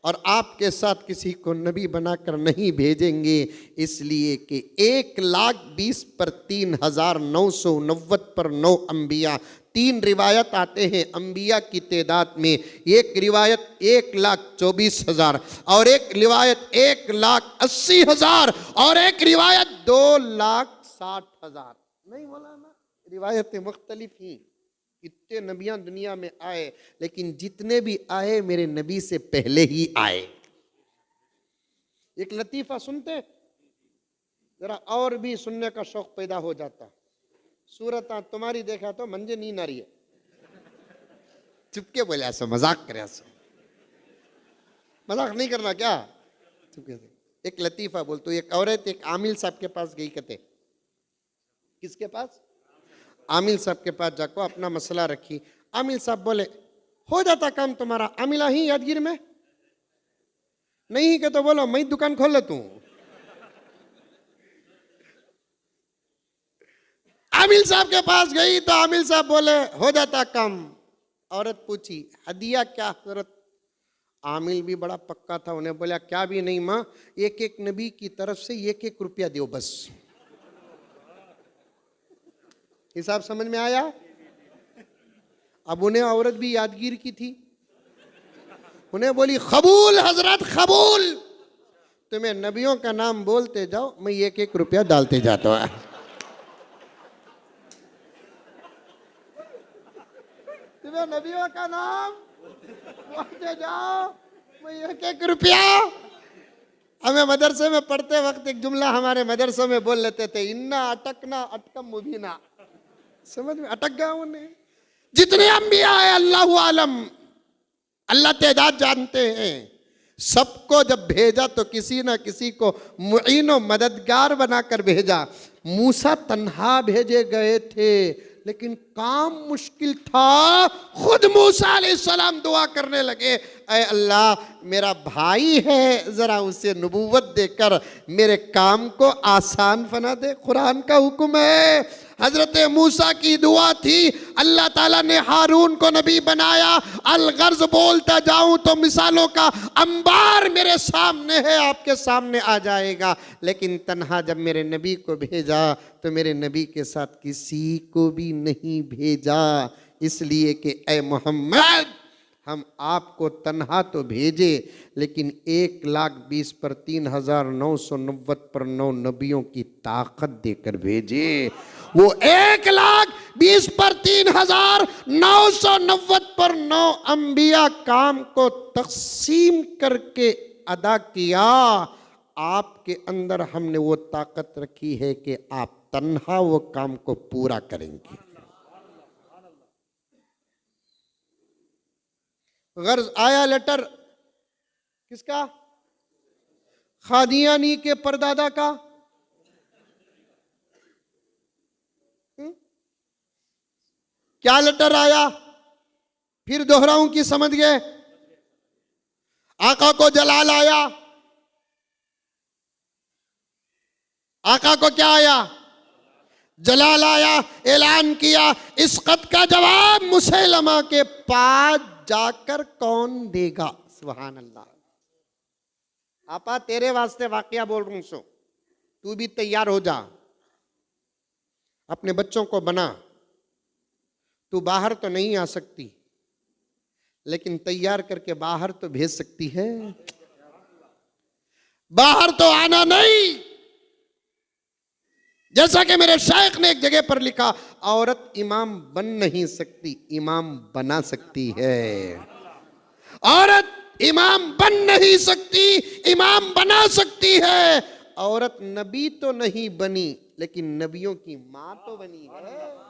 और आपके साथ किसी को नबी बनाकर नहीं भेजेंगे। इसलिए कि 1,20,000 पर 3,990 पर 9 अंबिया। 3 रिवायत आते हैं अंबिया की तादाद में। एक रिवायत 1,24,000 और एक रिवायत 1,80,000 और एक रिवायत 2,60,000। नहीं बोला ना, रिवायतें मुख्तलिफ ही। कितने नबियां दुनिया में आए, लेकिन जितने भी आए मेरे नबी से पहले ही आए। एक लतीफ़ा सुनते जरा, और भी सुनने का शौक पैदा हो जाता। सूरत तुम्हारी देखा तो मंजे नींद आ रही है, चुपके बोले ऐसा, मजाक करे ऐसा, मजाक नहीं करना क्या, चुपके से। एक लतीफ़ा बोल तो, एक औरत एक आमिल साहब के पास गई। कहते किसके पास? आमिल साहब के पास जाकर अपना मसला रखी। आमिल साहब बोले, हो जाता काम तुम्हारा। आमिला ही यादगिर में नहीं के तो बोलो मैं दुकान खोल लेता हूं। आमिल साहब के पास गई तो आमिल साहब बोले, हो जाता काम। औरत पूछी, हदिया क्या हजरत? आमिल भी बड़ा पक्का था, उन्हें बोला, क्या भी नहीं माँ, एक एक नबी की तरफ से 1-1 रुपया दो बस। हिसाब समझ में आया? अब उन्हें औरत भी यादगीर की थी, उन्हें बोली, कबूल हजरत कबूल, तुम्हें नबियों का नाम बोलते जाओ, मैं 1-1 रुपया डालते जाता हूं। तुम्हें नबियों का नाम बोलते जाओ, मैं 1-1 रुपया। हमें मदरसे में पढ़ते वक्त एक जुमला हमारे मदरसों में बोल लेते थे, इन्ना अटकना अटकम मुबीना। समझ में अटक गया उन्हें। जितने अंबिया है अल्लाह आलम, अल्लाह तेदाद जानते हैं, सबको जब भेजा तो किसी ना किसी को मुईनो मददगार बनाकर भेजा। मूसा तन्हा भेजे गए थे, लेकिन काम मुश्किल था। खुद मूसा अलैहिस्सलाम दुआ करने लगे, ऐ अल्लाह मेरा भाई है, जरा उसे नबूवत देकर मेरे काम को आसान बना दे। कुरान का हुक्म है। हजरत मूसा की दुआ थी, अल्लाह ताला ने हारून को नबी बनाया। अलगर्ज बोलता जाऊं तो मिसालों का अंबार मेरे सामने है, आपके सामने आ जाएगा। लेकिन तन्हा जब मेरे नबी को भेजा तो मेरे नबी के साथ किसी को भी नहीं भेजा, इसलिए कि ऐ मोहम्मद हम आपको तन्हा तो भेजे, लेकिन 1,20,000 पर 3,990 पर 9 नबियों की ताकत देकर भेजे। वो 1,20,000 पर 3,990 पर 9 अंबिया काम को तकसीम करके अदा किया। आपके अंदर हमने वो ताकत रखी है कि आप तन्हा वो काम को पूरा करेंगे। गर्ज आया लेटर किसका? खादियानी के परदादा का। क्या लेटर आया? फिर दोहराऊं कि समझ गए? आका को जलाल आया। आका को क्या आया? जलाल आया। ऐलान किया, इस खत का जवाब मुसैलमा के पास जाकर कौन देगा? सुभान अल्लाह। आपा तेरे वास्ते वाकया बोल रहा हूं सो, तू भी तैयार हो जा, अपने बच्चों को बना। तू बाहर तो नहीं आ सकती, लेकिन तैयार करके बाहर तो भेज सकती है। बाहर तो आना नहीं। जैसा कि मेरे शेख ने एक जगह पर लिखा, औरत इमाम बन नहीं सकती, इमाम बना सकती है। औरत इमाम बन नहीं सकती, इमाम बना सकती है। औरत नबी तो नहीं बनी, लेकिन नबियों की मां तो बनी है।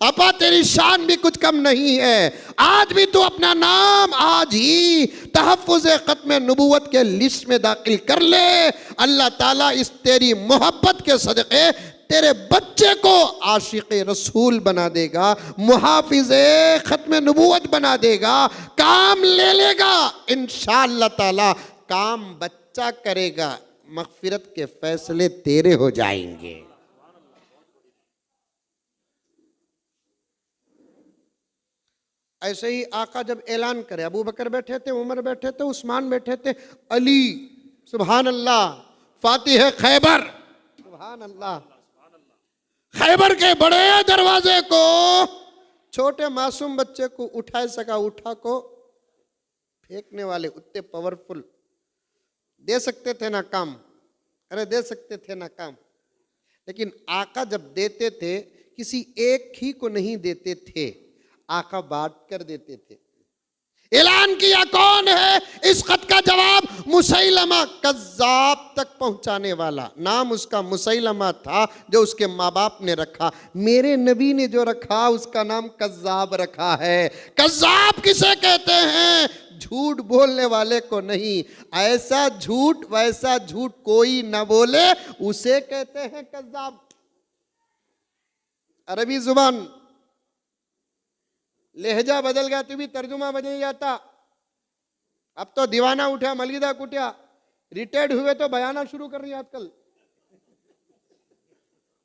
अपा तेरी शान भी कुछ कम नहीं है। आज भी तू अपना नाम आज ही तहफ्फुज़ खत्म नबूवत के लिस्ट में दाखिल कर ले। अल्लाह ताला इस तेरी मोहब्बत के सदक़े तेरे बच्चे को आशिक़ रसूल बना देगा, मुहाफ़िज़े खत्म नबूवत बना देगा, काम ले लेगा इंशाअल्लाह ताला। काम बच्चा करेगा, मग़फ़िरत के फैसले तेरे हो जाएंगे। ऐसे ही आका जब ऐलान करे, अबू बकर बैठे थे, उमर बैठे थे, उस्मान बैठे थे, अली सुभान अल्लाह फातिह खैबर, सुभान अल्लाह, खैबर के बड़े दरवाजे को छोटे मासूम बच्चे को उठा सका, उठा को फेंकने वाले उतने पावरफुल। दे सकते थे ना काम, अरे दे सकते थे ना काम, लेकिन आका जब देते थे किसी एक ही को नहीं देते थे, आका बांट कर देते थे। ऐलान किया, कौन है इस खत का जवाब? मुसैलमा कज़्ज़ाब तक पहुंचाने वाला। नाम उसका मुसैलमा था, जो उसके माँ बाप ने रखा। मेरे नबी ने जो रखा उसका नाम कज़्ज़ाब रखा है। कज़्ज़ाब किसे कहते हैं? झूठ बोलने वाले को नहीं, ऐसा झूठ वैसा झूठ कोई न बोले उसे कहते हैं कज़्ज़ाब। अरबी जुबान लहजा बदल गया तो भी तर्जुमा बदल जाता। अब तो दीवाना उठा मलगिदा कुटिया, रिटायर्ड हुए तो बयाना शुरू कर रही है आजकल।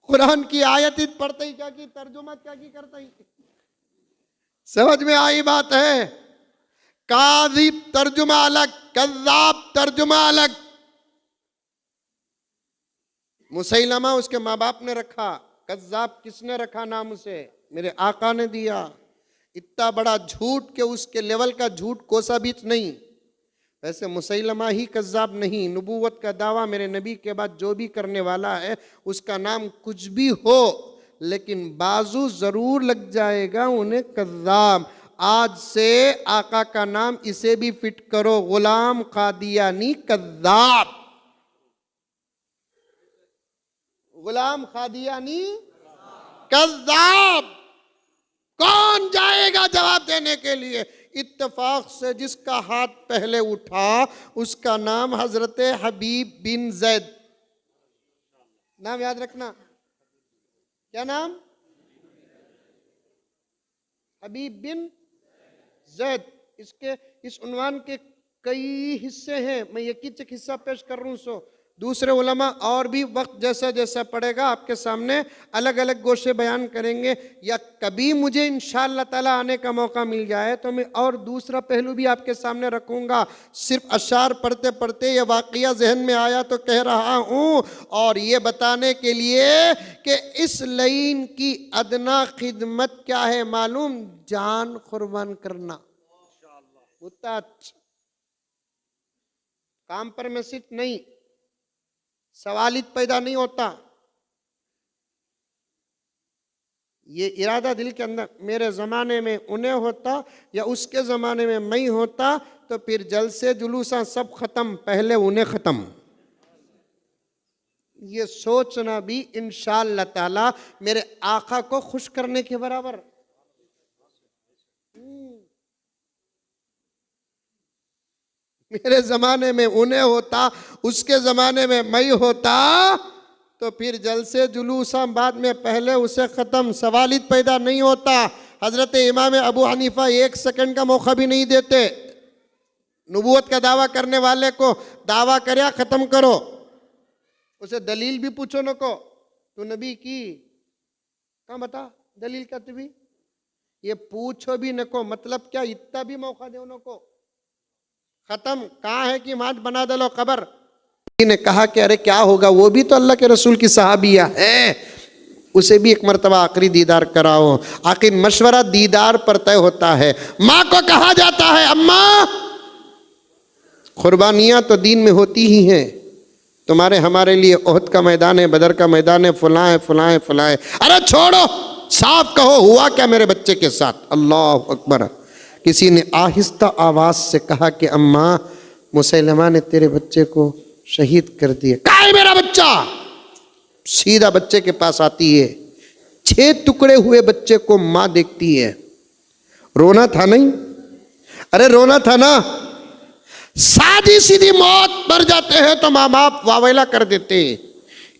कुरान की आयत पढ़ते ही क्या की तर्जुमा क्या की करता ही। समझ में आई बात है? काज़िब तर्जुमा अलग, कज़्ज़ाब तर्जुमा अलग। मुसैलमा उसके माँ बाप ने रखा, कज़्ज़ाब किसने रखा? नाम उसे मेरे आका ने दिया। इतना बड़ा झूठ के उसके लेवल का झूठ कोसा बीच नहीं। वैसे मुसैलमा ही कज़्ज़ाब नहीं, नबूवत का दावा मेरे नबी के बाद जो भी करने वाला है उसका नाम कुछ भी हो, लेकिन बाजू जरूर लग जाएगा उन्हें कज़्ज़ाब। आज से आका का नाम इसे भी फिट करो, गुलाम कादियानी कद्दाब। गुलाम कादियानी कद्दाब। कौन जाएगा जवाब देने के लिए? इत्तेफाक से जिसका हाथ पहले उठा उसका नाम हजरत हबीब बिन जैद। नाम याद रखना, क्या नाम? हबीब बिन जैद। इसके इस उन्वान के कई हिस्से हैं, मैं एक एक हिस्सा पेश कर रहा हूं। सो दूसरे उलमा और भी वक्त जैसा जैसा पड़ेगा आपके सामने अलग अलग गोशे बयान करेंगे, या कभी मुझे इंशाअल्लाह ताला आने का मौका मिल जाए तो मैं और दूसरा पहलू भी आपके सामने रखूंगा। सिर्फ अशार पढ़ते पढ़ते ये वाक़या जहन में आया तो कह रहा हूँ, और ये बताने के लिए कि इस लाइन की अदना खिदमत क्या है मालूम? जान कुर्बान करना। मुताज काम पर में सिर्फ नहीं, सवालित पैदा नहीं होता। ये इरादा दिल के अंदर मेरे ज़माने में उन्हें होता या उसके ज़माने में मैं होता तो फिर जलसे जुलूसा सब ख़त्म, पहले उन्हें ख़त्म। ये सोचना भी इंशाअल्लाह ताला मेरे आका को खुश करने के बराबर। मेरे ज़माने में उन्हें होता, उसके ज़माने में मैं होता तो फिर जलसे जुलूसा बाद में पहले उसे ख़त्म, सवालित पैदा नहीं होता। हज़रत इमाम अबू हनीफा एक सेकंड का मौका भी नहीं देते। नबूवत का दावा करने वाले को दावा करया ख़त्म करो, उसे दलील भी पूछो न को, तू नबी की कहाँ बता दलील क्या तू भी, ये पूछो भी न को, मतलब क्या इतना भी मौका दो न को, खत्म। कहाँ है कि माज बना दे लो कबर। ने कहा कि अरे क्या होगा, वो भी तो अल्लाह के रसूल की सहाबिया है, उसे भी एक मर्तबा आखिरी दीदार कराओ। आखिर मशवरा दीदार पर तय होता है। माँ को कहा जाता है अम्मा कुर्बानियाँ तो दीन में होती ही हैं, तुम्हारे हमारे लिए ओहद का मैदान है, बदर का मैदान है, फलां है फलां है फलां है। अरे छोड़ो, साफ कहो हुआ क्या मेरे बच्चे के साथ? अल्लाह अकबर। किसी ने आहिस्ता आवाज से कहा कि अम्मा मुसैलमा ने तेरे बच्चे को शहीद कर दिया। कहाँ है मेरा बच्चा? सीधा बच्चे के पास आती है, 6 टुकड़े हुए बच्चे को माँ देखती है। रोना था नहीं? अरे रोना था ना। सादी सीधी मौत मर जाते हैं तो माँ बाप वावेला कर देते,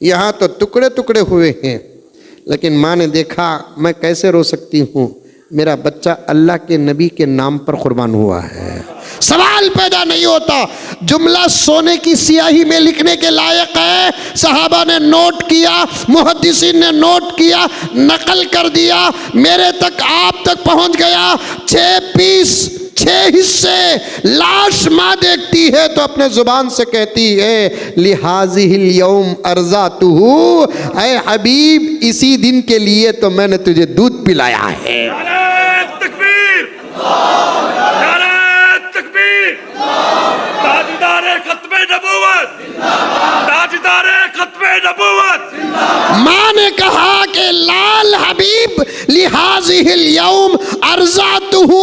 यहाँ तो टुकड़े टुकड़े हुए हैं। लेकिन माँ ने देखा मैं कैसे रो सकती हूँ, मेरा बच्चा अल्लाह के नबी के नाम पर कुर्बान हुआ है। सवाल पैदा नहीं होता। जुमला सोने की स्याही में लिखने के लायक है। सहाबा ने नोट किया, मुहद्दिसीन ने नोट किया, नकल कर दिया, मेरे तक आप तक पहुंच गया। 6 पीस, 6 हिस्से लाश माँ देखती है तो अपने जुबान से कहती है लिहाज़िहिल यौम अर्ज़ातुहु, ऐ हबीब इसी दिन के लिए तो मैंने तुझे दूध पिलाया है। माँ ने कहा कि लाल हबीब लिहाज़िहिल यौम अर्ज़ातुहु,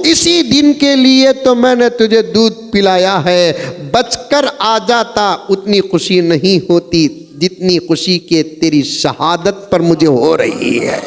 इसी दिन के लिए तो मैंने तुझे दूध पिलाया है। बचकर आ जाता उतनी खुशी नहीं होती जितनी खुशी के तेरी शहादत पर मुझे हो रही है।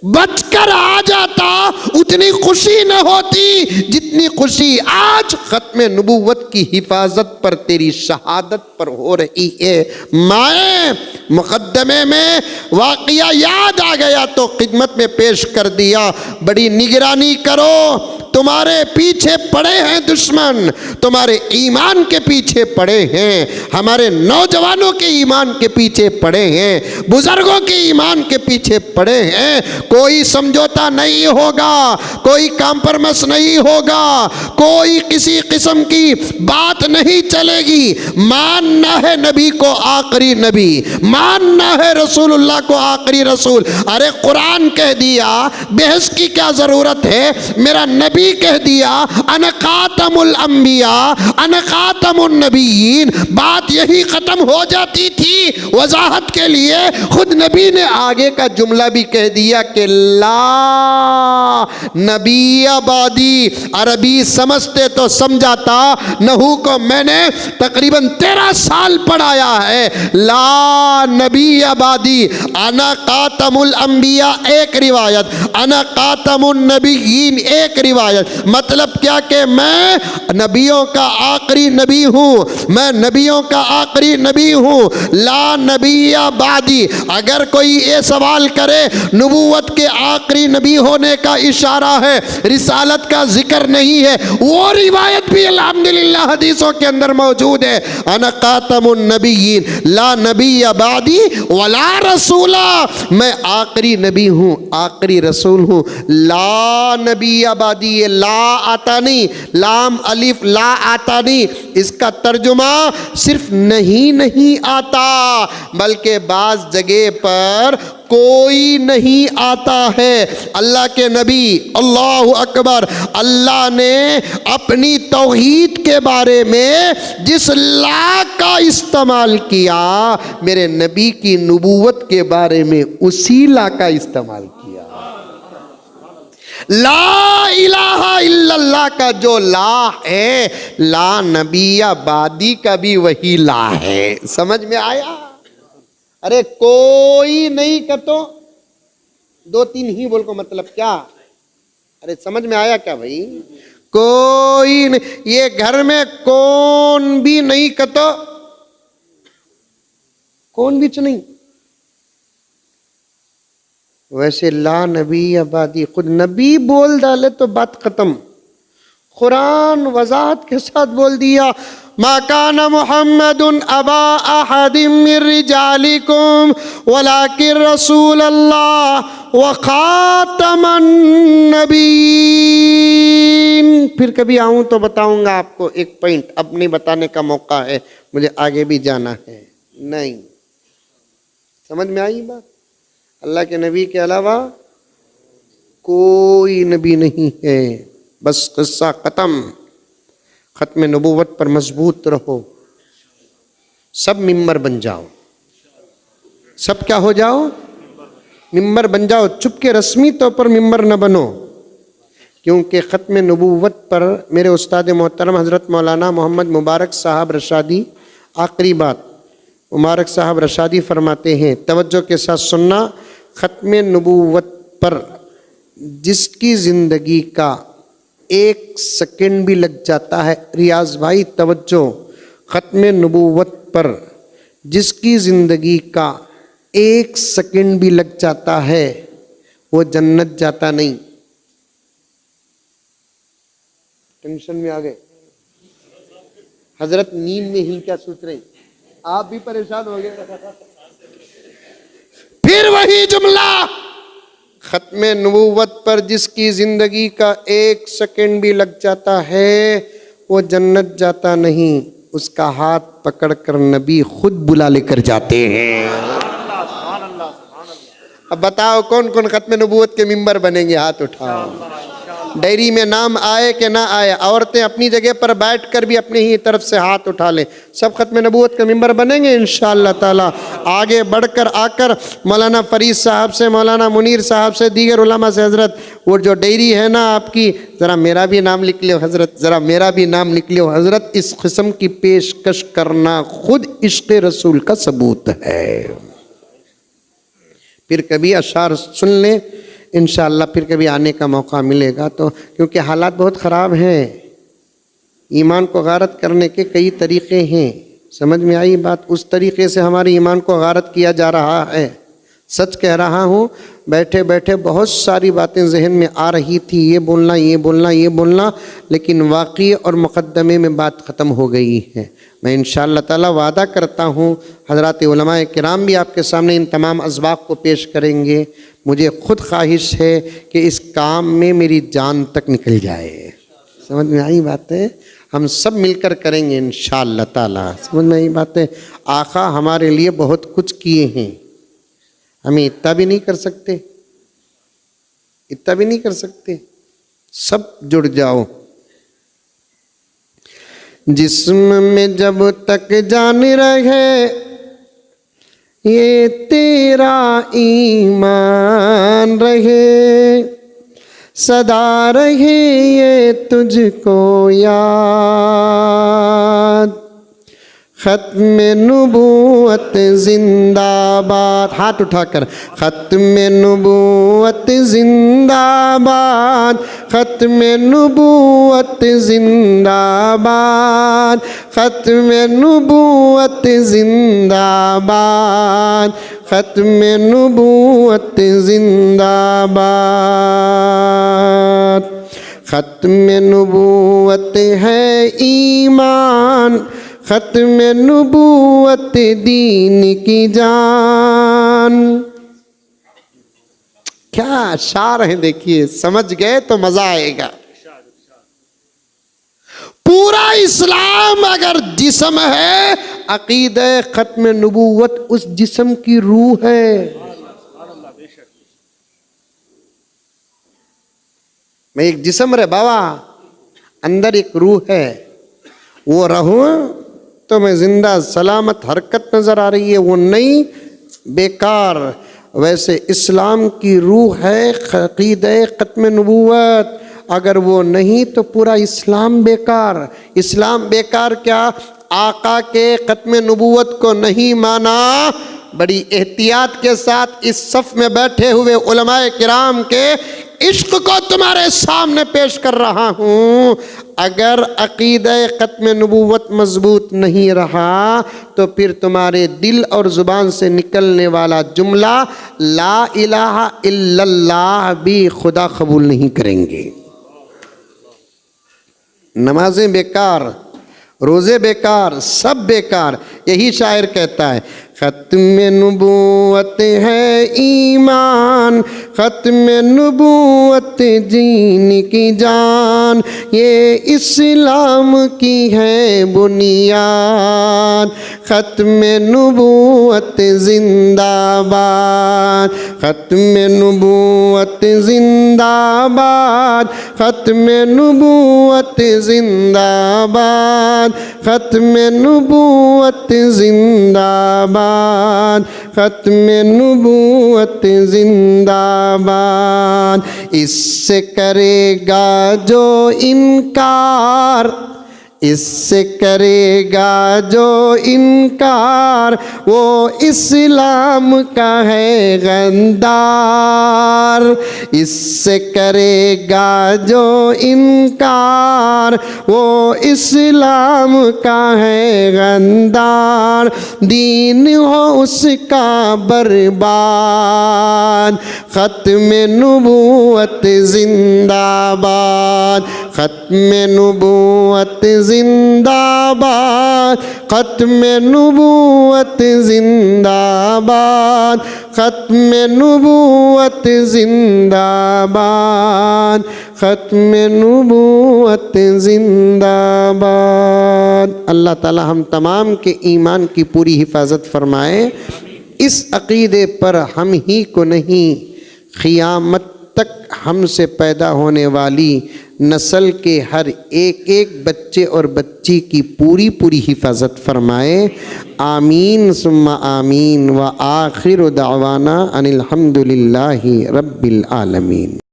बचकर आ जाता उतनी खुशी न होती जितनी खुशी आज खत्मे नबूवत की हिफाजत पर तेरी शहादत पर हो रही है। माए मुकद्दमे में वाक़या याद आ गया तो खिदमत में पेश कर दिया। बड़ी निगरानी करो, तुम्हारे पीछे पड़े हैं दुश्मन, तुम्हारे ईमान के पीछे पड़े हैं, हमारे नौजवानों के ईमान के पीछे पड़े हैं, बुजुर्गों के ईमान के पीछे पड़े हैं। कोई समझौता नहीं होगा, कोई कॉम्प्रोमाइज नहीं होगा, कोई किसी किस्म की बात नहीं चलेगी। मानना है नबी को आखिरी नबी, मानना है रसूलुल्लाह को आखिरी रसूल। अरे कुरान कह दिया, बहस की क्या जरूरत है? मेरा नबी यही कह दिया अन खातमुल अंबिया अन खातमुन नबीयीन, बात यही खत्म हो जाती थी। वजाहत के लिए खुद नबी ने आगे का जुमला भी कह दिया कि ला नबी आबादी। अरबी समझते तो समझाता, नहू को मैंने तकरीबन 13 साल पढ़ाया है। ला नबी आबादी अना कातमुल अंबिया एक रिवायत, अना कातमुन नबीयीन एक रिवायत। मतलब क्या कि मैं नबियों का आखिरी नबी हूँ, मैं नबियों का आखिरी नबी हूँ। ला नबी आबादी, अगर कोई ये सवाल करे नबूवत के आखिरी नबी होने का इशारा है, रिसालत का जिक्र नहीं है, वो रिवायत भी अल्हम्दुलिल्लाह हदीसों के अंदर मौजूद है। अना कातमुन नबीयीन ला नबी आबादी वला रसूला, मैं आखिरी नबी हूँ, आखिरी रसूल हूँ। ला नबी आबादी, ये ला आता नहीं, लाम अलिफ ला आता नहीं, इसका तर्जुमा सिर्फ नहीं आता, बल्कि बाज जगह पर कोई नहीं आता है। अल्लाह के नबी, अल्लाहु अकबर, अल्लाह ने अपनी तौहीद के बारे में जिस ला का इस्तेमाल किया, मेरे नबी की नबूवत के बारे में उसी ला का इस्तेमाल किया। ला इलाहा इल्लल्लाह का जो ला है, ला नबी आबादी का भी वही ला है। समझ में आया? अरे कोई नहीं कर तो 2-3 ही बोल को मतलब क्या? अरे समझ में आया क्या भाई? कोई नहीं, ये घर में कौन भी नहीं कर तो कौन भी नहीं। वैसे ला नबी आबादी, खुद नबी बोल डाले तो बात खत्म। कुरान वजाहत के साथ बोल दिया, मा काना मुहम्मदुन अबा अहदिम मिर रिजालिकुम वलाकिन रसूल अल्लाह व खातमन नबीयीन। फिर कभी आऊँ तो बताऊँगा आपको एक पॉइंट, अब नहीं बताने का मौका है, मुझे आगे भी जाना है। नहीं समझ में आई बात? अल्लाह के नबी के अलावा कोई नबी नहीं है। बस किस्सा खत्म। खत्म नबूवत पर मजबूत रहो, सब मिंबर बन जाओ। सब क्या हो जाओ? मिंबर बन जाओ। चुपके रस्मी तौर पर मिंबर न बनो, क्योंकि ख़त्म नबूवत पर मेरे उस्ताद मोहतरम हज़रत मौलाना मोहम्मद मुबारक साहब रशादी, आखिरी बात मुबारक साहब रशादी फरमाते हैं, तवज्जो के साथ सुनना। ख़त्म नबूवत पर जिसकी ज़िंदगी का 1 सेकंड भी लग जाता है, रियाज भाई तवज्जो, ख़त्म नबूवत पर जिसकी ज़िंदगी का 1 सेकंड भी लग जाता है, वो जन्नत जाता नहीं। टेंशन में आ गए हजरत, नींद में ही क्या सोच रहे, आप भी परेशान हो गए। फिर वही जुमला, ख़त्म नबूवत पर जिसकी ज़िंदगी का 1 सेकंड भी लग जाता है, वो जन्नत जाता नहीं, उसका हाथ पकड़कर नबी खुद बुला लेकर जाते हैं। अब बताओ कौन कौन ख़त्म नबूवत के मिंबर बनेंगे? हाथ उठाओ। डायरी में नाम आए कि ना आए, औरतें अपनी जगह पर बैठकर भी अपनी ही तरफ से हाथ उठा लें, सब ख़त्म नबूवत के मिंबर बनेंगे इंशाअल्लाह ताला। आगे बढ़कर आकर मौलाना फरीद साहब से, मौलाना मुनीर साहब से, दीगर उलमा से, हज़रत वो जो डायरी है ना आपकी, ज़रा मेरा भी नाम लिख लो हज़रत, ज़रा मेरा भी नाम लिख लो हज़रत। इस किस्म की पेशकश करना खुद इश्क़ रसूल का सबूत है। फिर कभी अशार सुन लें इंशाअल्लाह, फिर कभी आने का मौका मिलेगा तो, क्योंकि हालात बहुत ख़राब हैं। ईमान को गारत करने के कई तरीक़े हैं, समझ में आई बात? उस तरीक़े से हमारे ईमान को गारत किया जा रहा है। सच कह रहा हूँ, बैठे बैठे बहुत सारी बातें जहन में आ रही थी, ये बोलना ये बोलना ये बोलना, लेकिन वाक़ई और मुक़द्दमे में बात ख़त्म हो गई है। मैं इंशाअल्लाह ताला वादा करता हूँ, हज़रात उलमाए किराम भी आपके सामने इन तमाम असबाब को पेश करेंगे। मुझे ख़ुद ख्वाहिश है कि इस काम में मेरी जान तक निकल जाए। समझ में आई बात है? हम सब मिलकर करेंगे इंशाअल्लाह ताला। समझ में आई बात है? आका हमारे लिए बहुत कुछ किए हैं, हमें इतना भी नहीं कर सकते, इतना भी नहीं कर सकते। सब जुड़ जाओ। जिस्म में जब तक जान रहे ये तेरा ईमान रहे, सदा रहे ये तुझको याद। खत्म नबूवत जिंदाबाद, हाथ उठाकर खत्म नबूवत जिंदाबाद, खत्म नबूवत जिंदाबाद, खत्म नबूवत जिंदाबाद, खत्म नबूवत जिंदाबाद। खत्म नबूवत है ईमान, खत्म नबूवत दीन की जान। क्या शार है, देखिए, समझ गए तो मजा आएगा। पूरा इस्लाम अगर जिस्म है, अकीदे खत्म नबूवत उस जिस्म की रूह है। मैं एक जिस्म रे बाबा, अंदर एक रूह है, वो रहूं तो मैं जिंदा सलामत हरकत नजर आ रही है, वो नहीं बेकार। वैसे इस्लाम की रूह है अक़ीदा ख़त्म नबूवत, अगर वो नहीं तो पूरा इस्लाम बेकार। इस्लाम बेकार क्या, आका के ख़त्म नबूवत को नहीं माना। बड़ी एहतियात के साथ इस सफ़ में बैठे हुए उलमाए किराम के इश्क को तुम्हारे सामने पेश कर रहा हूँ। अगर अक़ीदा ख़त्म नबूवत मजबूत नहीं रहा तो फिर तुम्हारे दिल और ज़ुबान से निकलने वाला जुमला ला इलाहा इल्लल्लाह भी खुदा कबूल नहीं करेंगे। नमाजें बेकार, रोज़े बेकार, सब बेकार। यही शायर कहता है ख़त्म नबूवत है ईमान, ख़त्म नबूवत जीन की जान, ये इस्लाम की है बुनियाद। ख़त्म नबूवत जिंदाबाद, ख़त्म नबूवत जिंदाबाद, ख़त्म नबूवत जिंदाबाद, ख़त्म नबूवत जिंदाबाद, ख़त्म नबूवत जिंदाबाद। इससे करेगा जो इनकार, इससे करेगा जो इनकार, वो इस्लाम का है गद्दार। इससे करेगा जो इनकार, वो इस्लाम का है गद्दार। दीन हो उसका बर्बाद, ख़त्म नबूवत जिंदाबाद, ख़त्म नबूवत जिंदाबाद, ख़त्म नबूवत जिंदाबाद, ख़त्म नबूवत जिंदाबाद, ख़त्म नबूवत जिंदाबाद। अल्लाह ताला हम तमाम के ईमान की पूरी हिफाजत फरमाए। इस अक़ीदे पर हम ही को नहीं, क़ियामत तक हमसे पैदा होने वाली नस्ल के हर एक एक बच्चे और बच्ची की पूरी पूरी हिफाजत फरमाए। आमीन सुम्मा आमीन। व आखिर दावाना अनिल हम्दुलिल्लाहि रब्बिल आलमीन।